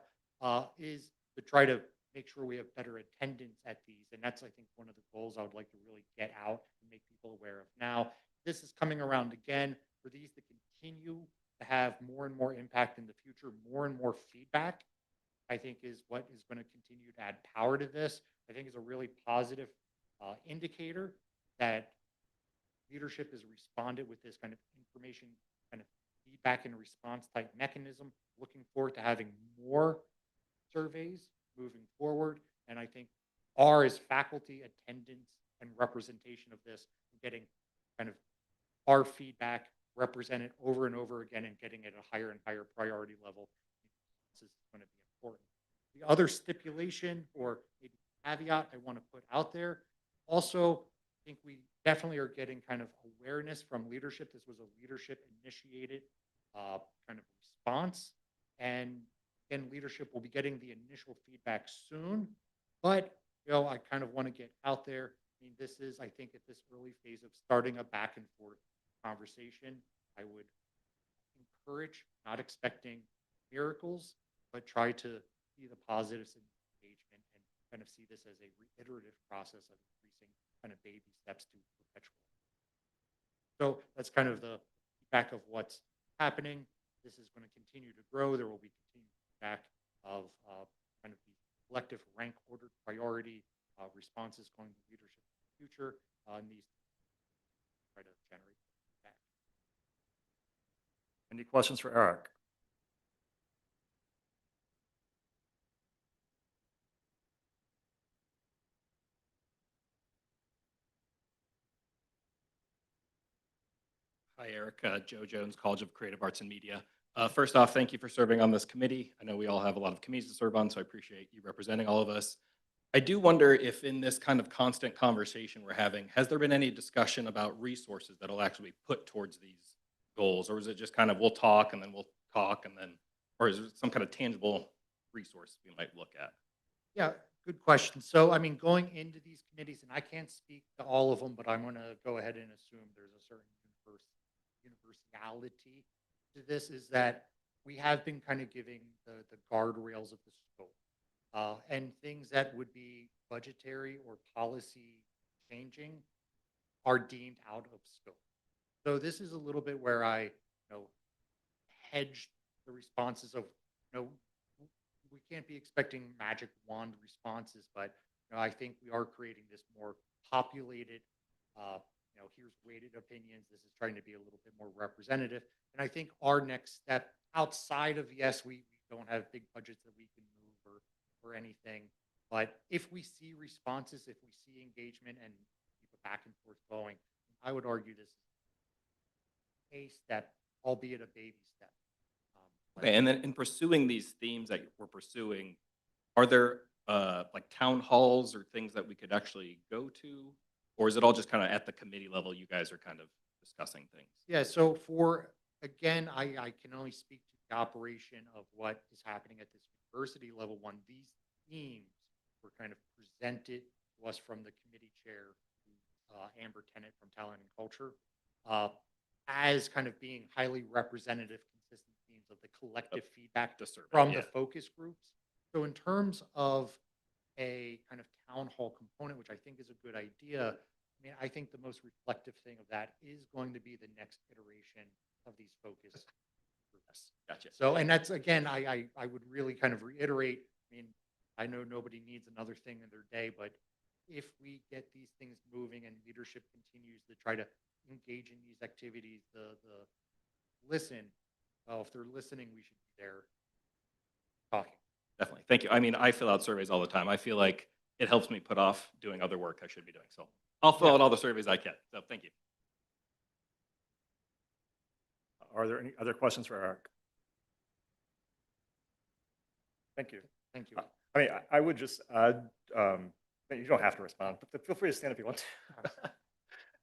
is to try to make sure we have better attendance at these. And that's, I think, one of the goals I would like to really get out and make people aware of. Now, this is coming around again for these to continue to have more and more impact in the future, more and more feedback, I think is what is going to continue to add power to this. I think is a really positive indicator that leadership has responded with this kind of information, kind of feedback and response type mechanism. Looking forward to having more surveys moving forward. And I think R is faculty attendance and representation of this, getting kind of our feedback represented over and over again and getting it at a higher and higher priority level. This is going to be important. The other stipulation or maybe caveat I want to put out there, also, I think we definitely are getting kind of awareness from leadership. This was a leadership initiated kind of response. And again, leadership will be getting the initial feedback soon. But, I kind of want to get out there. I mean, this is, I think, at this early phase of starting a back and forth conversation. I would encourage, not expecting miracles, but try to see the positives in engagement and kind of see this as a reiterative process of increasing kind of baby steps to perpetual. So that's kind of the feedback of what's happening. This is going to continue to grow. There will be continued feedback of kind of the collective rank ordered priority responses going to leadership in the future. And these try to generate feedback. Any questions for Eric? Hi, Eric. Joe Jones, College of Creative Arts and Media. First off, thank you for serving on this committee. I know we all have a lot of committees to serve on, so I appreciate you representing all of us. I do wonder if in this kind of constant conversation we're having, has there been any discussion about resources that'll actually be put towards these goals? Or is it just kind of we'll talk and then we'll talk and then, or is it some kind of tangible resource we might look at? Yeah, good question. So, I mean, going into these committees, and I can't speak to all of them, but I'm going to go ahead and assume there's a certain universality to this, is that we have been kind of giving the guardrails of the scope and things that would be budgetary or policy changing are deemed out of scope. So this is a little bit where I hedge the responses of, we can't be expecting magic wand responses, but I think we are creating this more populated, here's weighted opinions. This is trying to be a little bit more representative. And I think our next step outside of, yes, we don't have big budgets that we can move or or anything. But if we see responses, if we see engagement and keep a back and forth going, I would argue this is a step, albeit a baby step. But- Okay, and then in pursuing these themes that we're pursuing, are there like town halls or things that we could actually go to? Or is it all just kind of at the committee level, you guys are kind of discussing things? Yeah, so again, I can only speak to the operation of what is happening at this university level one. These themes were kind of presented to us from the committee chair, Amber Tennant from Talent and Culture, as kind of being highly representative, consistent themes of the collective feedback The survey, from yeah. the focus groups. So in terms of a kind of town hall component, which I think is a good idea, I mean, I think the most reflective thing of that is going to be the next iteration of these focus groups. Gotcha. So, and that's, again, I would really kind of reiterate, I mean, I know nobody needs another thing in their day, but if we get these things moving and leadership continues to try to engage in these activities, the listen, well, if they're listening, we should be there talking. Definitely. Thank you. I mean, I fill out surveys all the time. I feel like it helps me put off doing other work I should be doing. So I'll fill out all the surveys I can. So thank you. Are there any other questions for Eric? Thank you. Thank you. I mean, I would just add, you don't have to respond, but feel free to stand if you want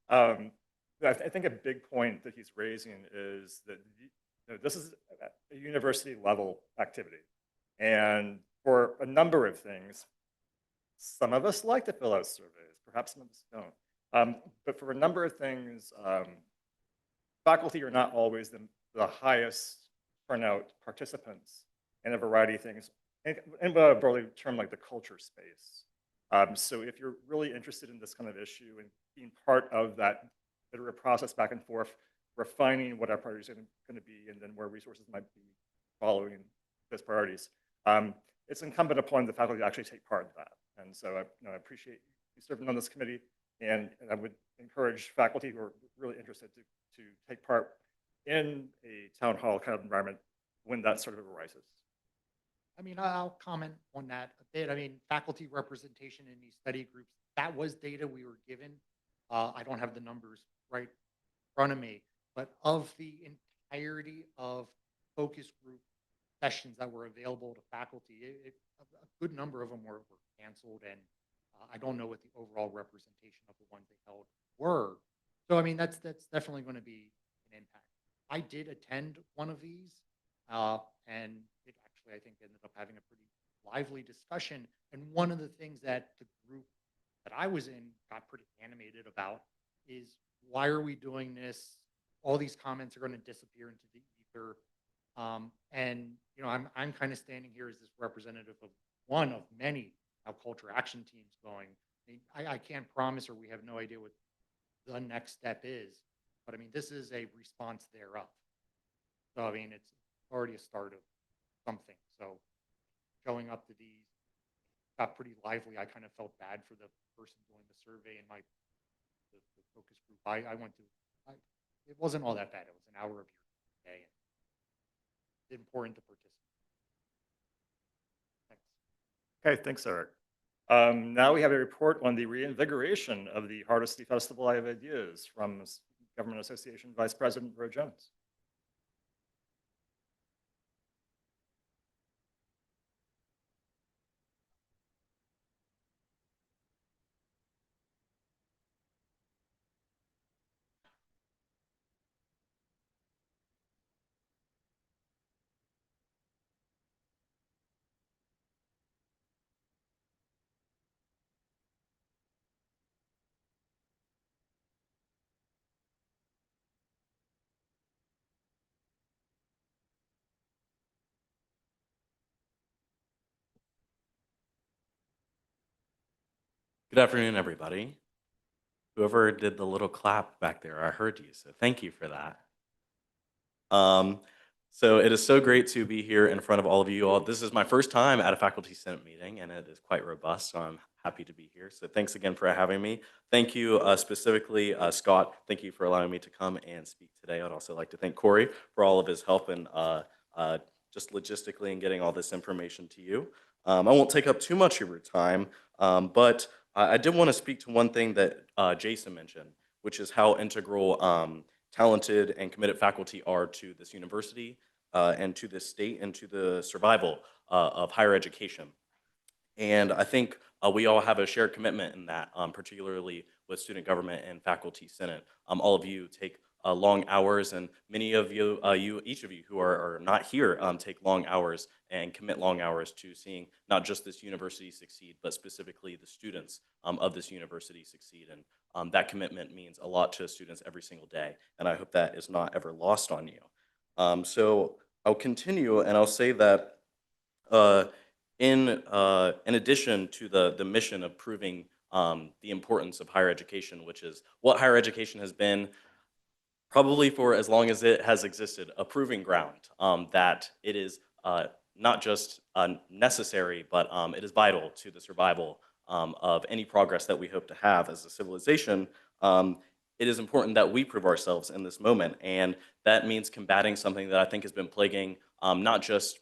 to. I think a big point that he's raising is that this is a university level activity. And for a number of things, some of us like to fill out surveys, perhaps some of us don't. But for a number of things, faculty are not always the highest turnout participants in a variety of things, in a broadly term like the culture space. So if you're really interested in this kind of issue and being part of that iterative process back and forth, refining what our priorities are going to be and then where resources might be following those priorities, it's incumbent upon the faculty to actually take part in that. And so I appreciate you serving on this committee, and I would encourage faculty who are really interested to take part in a town hall kind of environment when that sort of arises. I mean, I'll comment on that a bit. I mean, faculty representation in these study groups, that was data we were given. I don't have the numbers right in front of me, but of the entirety of focus group sessions that were available to faculty, a good number of them were canceled, and I don't know what the overall representation of the ones they held were. So, I mean, that's definitely going to be an impact. I did attend one of these, and it actually, I think, ended up having a pretty lively discussion. And one of the things that the group that I was in got pretty animated about is, why are we doing this? All these comments are going to disappear into the ether. And, you know, I'm kind of standing here as this representative of one of many how culture action teams going. I mean, I can't promise, or we have no idea what the next step is, but I mean, this is a response thereof. So, I mean, it's already a start of something. So showing up to these got pretty lively. I kind of felt bad for the person doing the survey and the focus group I went to. It wasn't all that bad. It was an hour of your day, and it's important to participate. Thanks. Okay, thanks, Eric. Now we have a report on the reinvigoration of the Hardesty Festival I Have Ideas from Government Association Vice President Roe Jones. Good afternoon, everybody. Whoever did the little clap back there, I heard you, so thank you for that. So it is so great to be here in front of all of you all. This is my first time at a Faculty Senate meeting, and it is quite robust, so I'm happy to be here. So thanks again for having me. Thank you specifically, Scott. Thank you for allowing me to come and speak today. I'd also like to thank Corey for all of his help and just logistically in getting all this information to you. I won't take up too much of your time, but I did want to speak to one thing that Jason mentioned, which is how integral talented and committed faculty are to this university and to this state and to the survival of higher education. And I think we all have a shared commitment in that, particularly with student government and faculty senate. All of you take long hours, and many of you, each of you who are not here, take long hours and commit long hours to seeing not just this university succeed, but specifically the students of this university succeed. And that commitment means a lot to students every single day. And I hope that is not ever lost on you. So I'll continue, and I'll say that in addition to the mission of proving the importance of higher education, which is what higher education has been probably for as long as it has existed, a proving ground that it is not just necessary, but it is vital to the survival of any progress that we hope to have as a civilization. It is important that we prove ourselves in this moment, and that means combating something that I think has been plaguing not just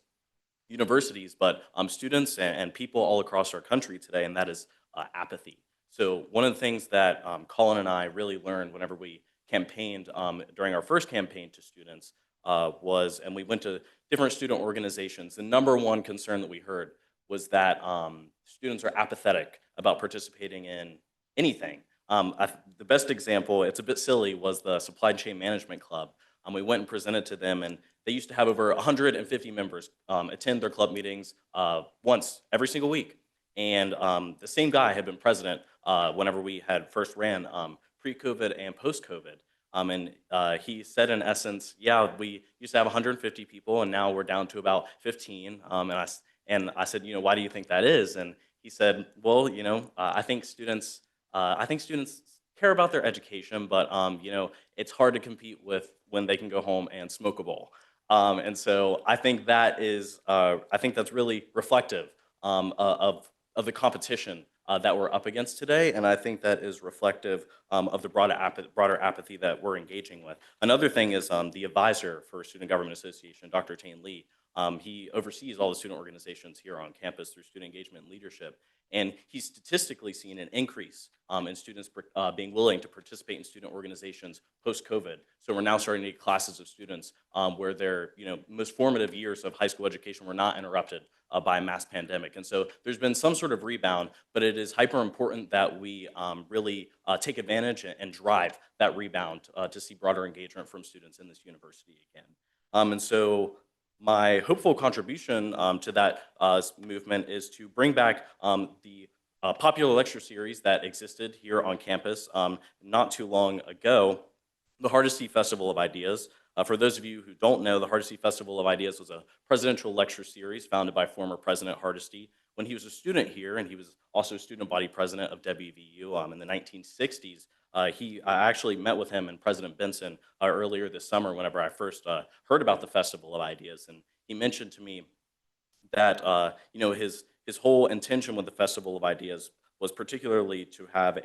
universities, but students and people all across our country today, and that is apathy. So one of the things that Colin and I really learned whenever we campaigned during our first campaign to students was, and we went to different student organizations, the number one concern that we heard was that students are apathetic about participating in anything. The best example, it's a bit silly, was the Supply Chain Management Club. We went and presented to them, and they used to have over 150 members attend their club meetings once every single week. And the same guy had been president whenever we had first ran pre-COVID and post-COVID. And he said, in essence, yeah, we used to have 150 people, and now we're down to about 15. And I said, why do you think that is? And he said, well, I think students care about their education, but it's hard to compete with when they can go home and smoke a bowl. And so I think that is, I think that's really reflective of the competition that we're up against today, and I think that is reflective of the broader apathy that we're engaging with. Another thing is the advisor for Student Government Association, Dr. Tane Lee. He oversees all the student organizations here on campus through student engagement and leadership, and he's statistically seen an increase in students being willing to participate in student organizations post-COVID. So we're now starting to get classes of students where their most formative years of high school education were not interrupted by a mass pandemic. And so there's been some sort of rebound, but it is hyper important that we really take advantage and drive that rebound to see broader engagement from students in this university again. And so my hopeful contribution to that movement is to bring back the popular lecture series that existed here on campus not too long ago, the Hardesty Festival of Ideas. For those of you who don't know, the Hardesty Festival of Ideas was a presidential lecture series founded by former President Hardesty when he was a student here, and he was also student body president of WVU in the 1960s. I actually met with him and President Benson earlier this summer whenever I first heard about the Festival of Ideas, and he mentioned to me that his whole intention with the Festival of Ideas was particularly to have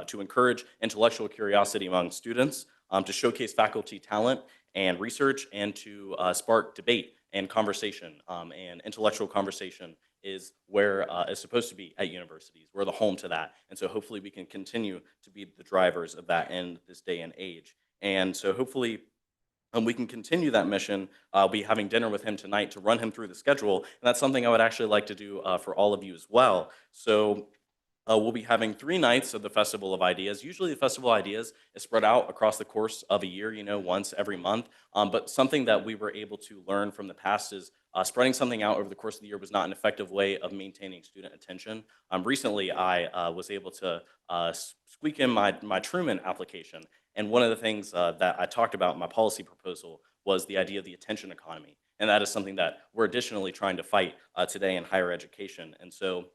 to encourage intellectual curiosity among students, to showcase faculty talent and research, and to spark debate and conversation. And intellectual conversation is where it's supposed to be at universities. We're the home to that. And so hopefully we can continue to be the drivers of that in this day and age. And so hopefully we can continue that mission. I'll be having dinner with him tonight to run him through the schedule. And that's something I would actually like to do for all of you as well. So we'll be having 3 nights of the Festival of Ideas. Usually the Festival of Ideas is spread out across the course of a year, once every month. But something that we were able to learn from the past is spreading something out over the course of the year was not an effective way of maintaining student attention. Recently, I was able to squeak in my Truman application. And one of the things that I talked about in my policy proposal was the idea of the attention economy. And that is something that we're additionally trying to fight today in higher education. And so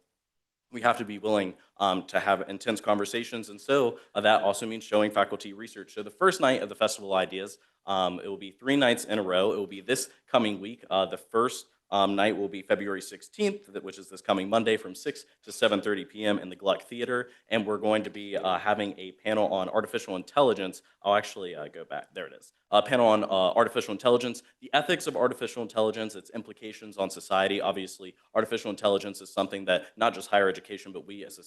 we have to be willing to have intense conversations. And so that also means showing faculty research. So the first night of the Festival of Ideas, it will be 3 nights in a row. It will be this coming week, the first night will be February 16th, which is this coming Monday from 6 to 7:30 p.m. in the Gluck Theater. And we're going to be having a panel on artificial intelligence. I'll actually go back. There it is. A panel on artificial intelligence, the ethics of artificial intelligence, its implications on society. Obviously, artificial intelligence is something that not just higher education, but we as a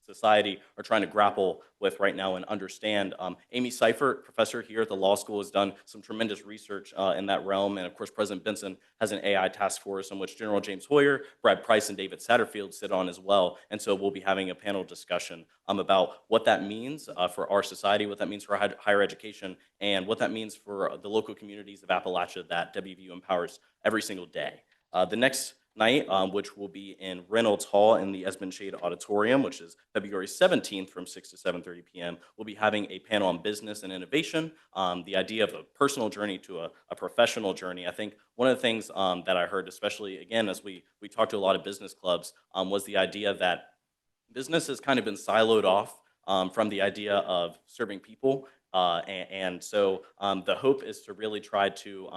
society are trying to grapple with right now and understand. Amy Seifert, professor here at the law school, has done some tremendous research in that realm. And of course, President Benson has an AI task force in which General James Hoyer, Brad Price, and David Satterfield sit on as well. And so we'll be having a panel discussion about what that means for our society, what that means for higher education, and what that means for the local communities of Appalachia that WVU empowers every single day. The next night, which will be in Reynolds Hall in the Esmond Shade Auditorium, which is February 17th from 6 to 7:30 p.m. We'll be having a panel on business and innovation, the idea of a personal journey to a professional journey. I think one of the things that I heard, especially again, as we talked to a lot of business clubs, was the idea that business has kind of been siloed off from the idea of serving people. And so the hope is to really try to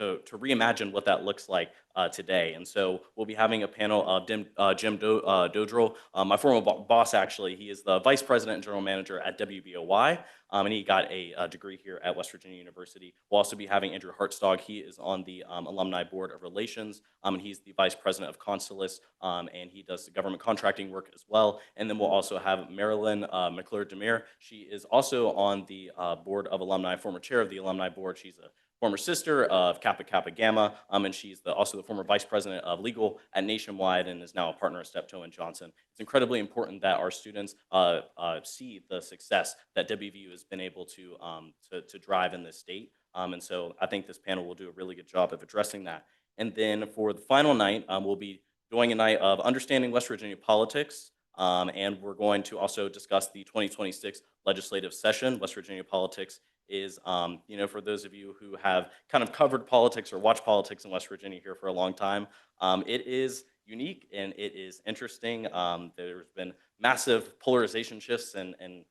reimagine what that looks like today. And so we'll be having a panel of Jim Dodrell, my former boss actually. He is the vice president and general manager at WVOY, and he got a degree here at West Virginia University. We'll also be having Andrew Hartstog. He is on the Alumni Board of Relations, and he's the vice president of Constellus, and he does the government contracting work as well. And then we'll also have Marilyn McClure-Demir. She is also on the board of alumni, former chair of the alumni board. She's a former sister of Kappa Kappa Gamma, and she's also the former vice president of legal at Nationwide and is now a partner at Steptoe and Johnson. It's incredibly important that our students see the success that WVU has been able to drive in this state. And so I think this panel will do a really good job of addressing that. And then for the final night, we'll be doing a night of understanding West Virginia politics. And we're going to also discuss the 2026 legislative session. West Virginia politics is, for those of you who have kind of covered politics or watched politics in West Virginia here for a long time, it is unique and it is interesting. There's been massive polarization shifts in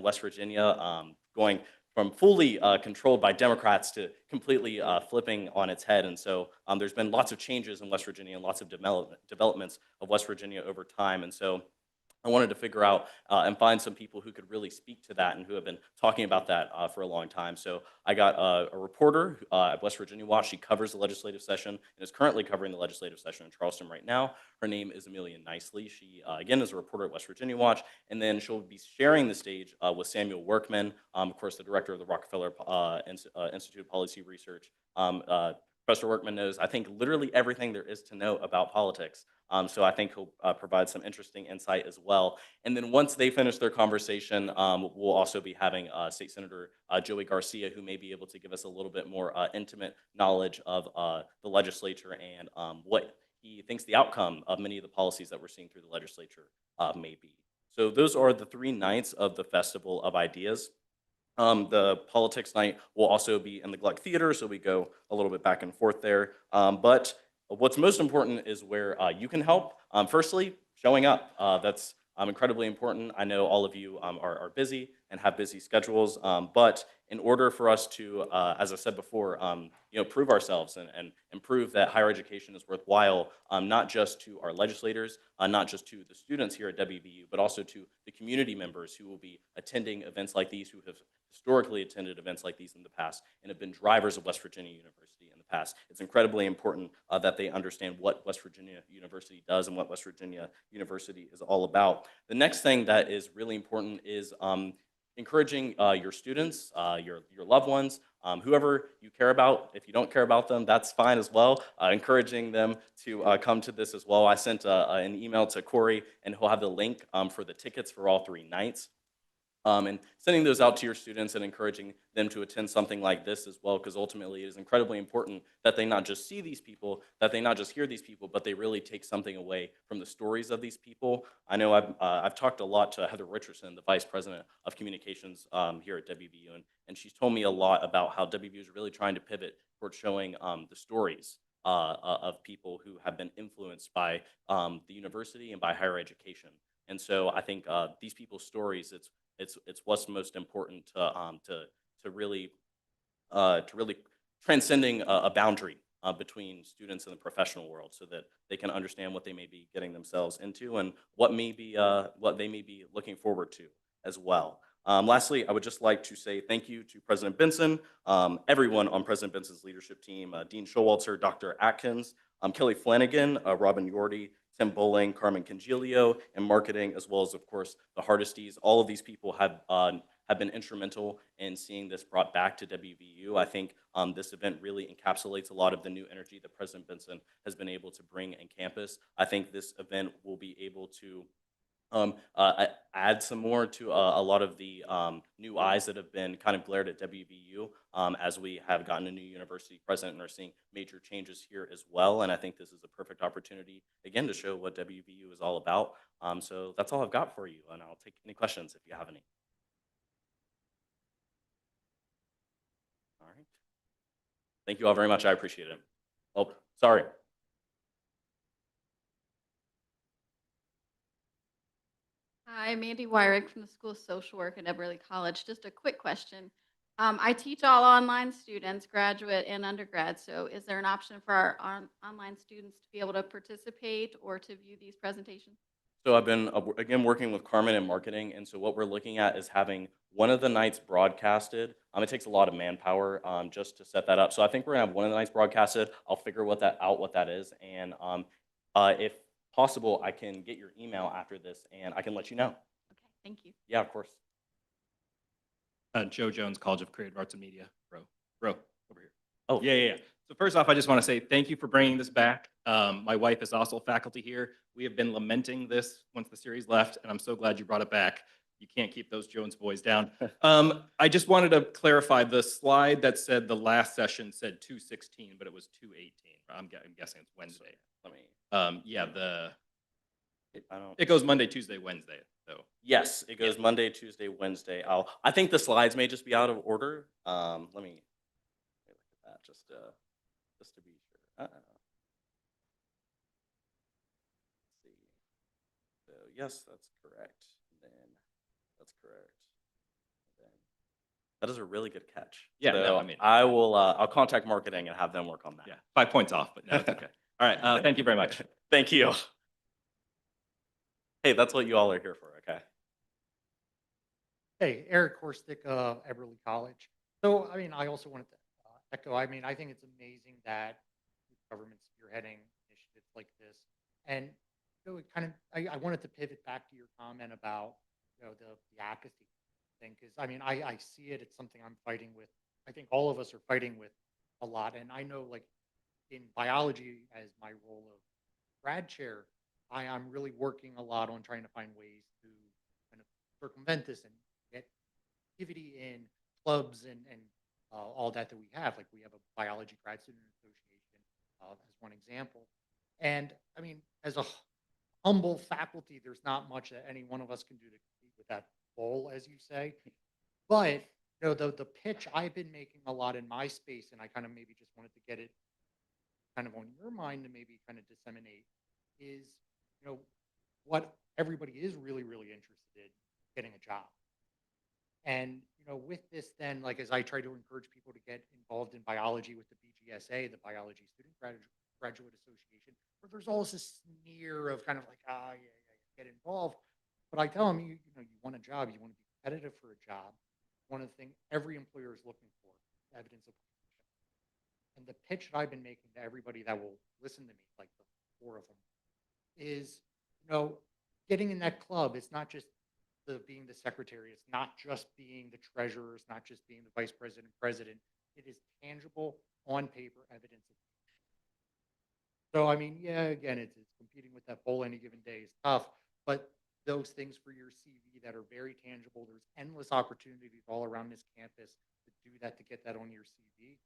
West Virginia, going from fully controlled by Democrats to completely flipping on its head. And so there's been lots of changes in West Virginia and lots of developments of West Virginia over time. And so I wanted to figure out and find some people who could really speak to that and who have been talking about that for a long time. So I got a reporter at West Virginia Watch. She covers the legislative session and is currently covering the legislative session in Charleston right now. Her name is Amelia Nicely. She, again, is a reporter at West Virginia Watch. And then she'll be sharing the stage with Samuel Workman, of course, the director of the Rockefeller Institute of Policy Research. Professor Workman knows, I think, literally everything there is to know about politics. So I think he'll provide some interesting insight as well. And then once they finish their conversation, we'll also be having State Senator Joey Garcia, who may be able to give us a little bit more intimate knowledge of the legislature and what he thinks the outcome of many of the policies that we're seeing through the legislature may be. So those are the 3 nights of the Festival of Ideas. The politics night will also be in the Gluck Theater, so we go a little bit back and forth there. But what's most important is where you can help. Firstly, showing up. That's incredibly important. I know all of you are busy and have busy schedules, but in order for us to, as I said before, prove ourselves and prove that higher education is worthwhile, not just to our legislators, not just to the students here at WVU, but also to the community members who will be attending events like these, who have historically attended events like these in the past and have been drivers of West Virginia University in the past. It's incredibly important that they understand what West Virginia University does and what West Virginia University is all about. The next thing that is really important is encouraging your students, your loved ones, whoever you care about. If you don't care about them, that's fine as well. Encouraging them to come to this as well. I sent an email to Corey, and he'll have the link for the tickets for all 3 nights. And sending those out to your students and encouraging them to attend something like this as well, because ultimately it is incredibly important that they not just see these people, that they not just hear these people, but they really take something away from the stories of these people. I know I've talked a lot to Heather Richardson, the Vice President of Communications here at WVU, and she's told me a lot about how WVU is really trying to pivot towards showing the stories of people who have been influenced by the university and by higher education. And so I think these people's stories, it's what's most important to really transcending a boundary between students and the professional world so that they can understand what they may be getting themselves into and what they may be looking forward to as well. Lastly, I would just like to say thank you to President Benson, everyone on President Benson's leadership team, Dean Showalter, Dr. Atkins, Kelly Flanagan, Robin Yordi, Tim Bowling, Carmen Congilio, and marketing, as well as, of course, the Hardesties. All of these people have been instrumental in seeing this brought back to WVU. I think this event really encapsulates a lot of the new energy that President Benson has been able to bring in campus. I think this event will be able to add some more to a lot of the new eyes that have been kind of glared at WVU as we have gotten a new university president and are seeing major changes here as well. And I think this is a perfect opportunity, again, to show what WVU is all about. So that's all I've got for you, and I'll take any questions if you have any. All right. Thank you all very much. I appreciate it. Oh, sorry. Hi, Mandy Wyrick from the School of Social Work at Eberly College. Just a quick question. I teach all online students, graduate and undergrad. So is there an option for our online students to be able to participate or to view these presentations? So I've been, again, working with Carmen in marketing. And so what we're looking at is having one of the nights broadcasted. It takes a lot of manpower just to set that up. So I think we're gonna have one of the nights broadcasted. I'll figure what that is. And if possible, I can get your email after this and I can let you know. Okay, thank you. Yeah, of course. Joe Jones, College of Creative Arts and Media. Row over here. Oh. Yeah. So first off, I just want to say thank you for bringing this back. My wife is also faculty here. We have been lamenting this once the series left, and I'm so glad you brought it back. You can't keep those Jones boys down. I just wanted to clarify the slide that said the last session said 2/16, but it was 2/18. I'm guessing it's Wednesday. Let me. Yeah, it goes Monday, Tuesday, Wednesday. So Yes, it goes Monday, Tuesday, Wednesday. I think the slides may just be out of order. Let me look at that just to be sure. Let's see. So yes, that's correct. And then that's correct. And then, that is a really good catch. Yeah, So no, I mean- I will. I'll contact marketing and have them work on that. yeah, 5 points off, but no, it's okay. All right, thank you very much. Thank you. Hey, that's what you all are here for. Okay. Hey, Eric Korstick, Eberly College. So, I mean, I also wanted to echo, I mean, I think it's amazing that the government's spearheading initiatives like this. And, you know, it kind of, I wanted to pivot back to your comment about, you know, the apathy thing, because I mean, I see it, it's something I'm fighting with. I think all of us are fighting with a lot. And I know, like, in biology, as my role of grad chair, I'm really working a lot on trying to find ways to kind of circumvent this and get activity in clubs and all that we have. Like we have a biology grad student association as one example. And I mean, as a humble faculty, there's not much that any one of us can do to compete with that goal, as you say. But you know, the pitch I've been making a lot in my space, and I kind of maybe just wanted to get it kind of on your mind to maybe kind of disseminate, is, you know, what everybody is really, really interested in, getting a job. And, you know, with this then, like, as I try to encourage people to get involved in biology with the BGSA, the Biology Student Graduate Association, where there's always this sneer of kind of like, get involved. But I tell them, you know, you want a job, you want to be competitive for a job. One of the things every employer is looking for, evidence of competition. And the pitch that I've been making to everybody that will listen to me, like the 4 of them, is, you know, getting in that club. It's not just being the secretary. It's not just being the treasurer. It's not just being the vice president, president. It is tangible, on paper evidence of. So, I mean, yeah, again, it's competing with that bowl any given day is tough, but those things for your CV that are very tangible, there's endless opportunities all around this campus to do that, to get that on your CV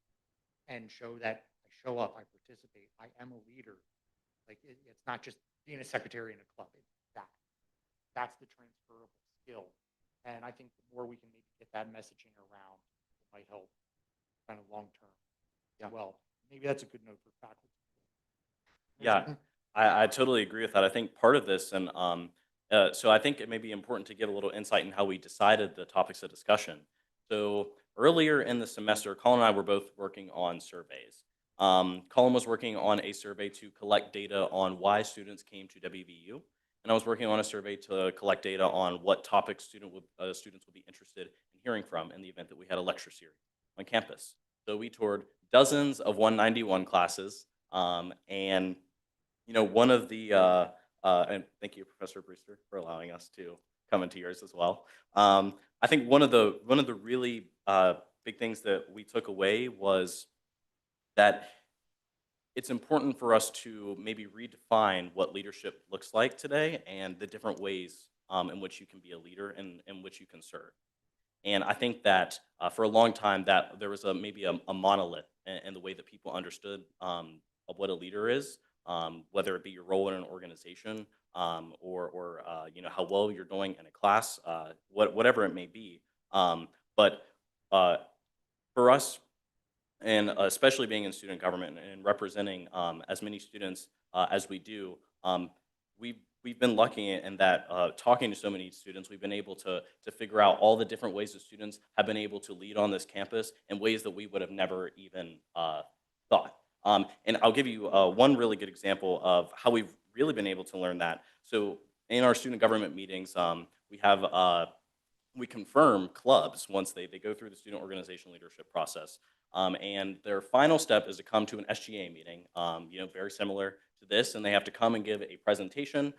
and show that I show up, I participate, I am a leader. Like, it's not just being a secretary in a club. It's that. That's the transferable skill. And I think the more we can maybe get that messaging around, it might help kind of long term. Yeah. Well, maybe that's a good note for faculty. Yeah, I totally agree with that. I think part of this, and so I think it may be important to get a little insight in how we decided the topics of discussion. So earlier in the semester, Colin and I were both working on surveys. Colin was working on a survey to collect data on why students came to WVU. And I was working on a survey to collect data on what topics students would be interested in hearing from in the event that we had a lecture series on campus. So we toured dozens of 191 classes, and one of the and thank you, Professor Brewster, for allowing us to come into yours as well. I think one of the really big things that we took away was that it's important for us to maybe redefine what leadership looks like today and the different ways in which you can be a leader and in which you can serve. And I think that for a long time that there was maybe a monolith in the way that people understood of what a leader is, whether it be your role in an organization or how well you're doing in a class, whatever it may be. But for us, and especially being in student government and representing as many students as we do, we've been lucky in that talking to so many students, we've been able to figure out all the different ways that students have been able to lead on this campus in ways that we would have never even thought. And I'll give you one really good example of how we've really been able to learn that. So in our student government meetings, we confirm clubs once they go through the student organization leadership process. And their final step is to come to an SGA meeting, very similar to this, and they have to come and give a presentation.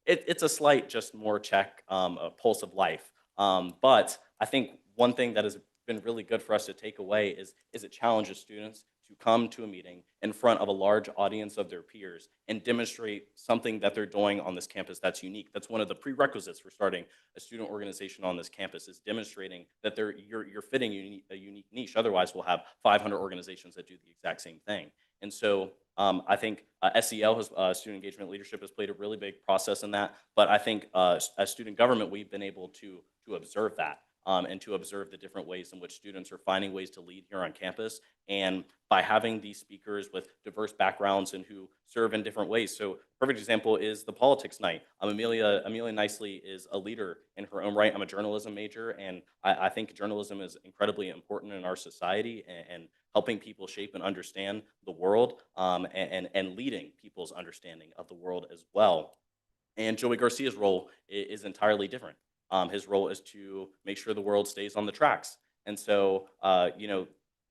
It's a slight, just more check, a pulse of life. But I think one thing that has been really good for us to take away is it challenges students to come to a meeting in front of a large audience of their peers and demonstrate something that they're doing on this campus that's unique. That's one of the prerequisites for starting a student organization on this campus, is demonstrating that you're fitting a unique niche. Otherwise, we'll have 500 organizations that do the exact same thing. And so I think SEL, student engagement leadership, has played a really big process in that. But I think as student government, we've been able to observe that. And to observe the different ways in which students are finding ways to lead here on campus. And by having these speakers with diverse backgrounds and who serve in different ways. So perfect example is the politics night. Amelia Nicely is a leader in her own right. I'm a journalism major, and I think journalism is incredibly important in our society and helping people shape and understand the world and leading people's understanding of the world as well. And Joey Garcia's role is entirely different. His role is to make sure the world stays on the tracks. And so,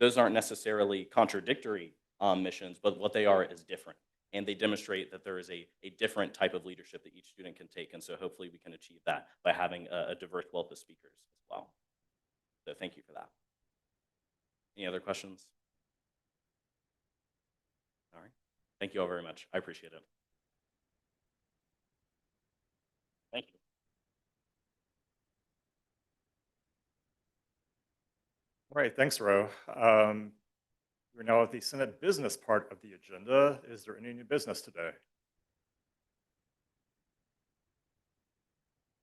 those aren't necessarily contradictory missions, but what they are is different. And they demonstrate that there is a different type of leadership that each student can take. And so hopefully we can achieve that by having a diverse wealth of speakers as well. So thank you for that. Any other questions? All right. Thank you all very much. I appreciate it. Thank you. All right, thanks, Ro. We're now at the Senate business part of the agenda. Is there any new business today?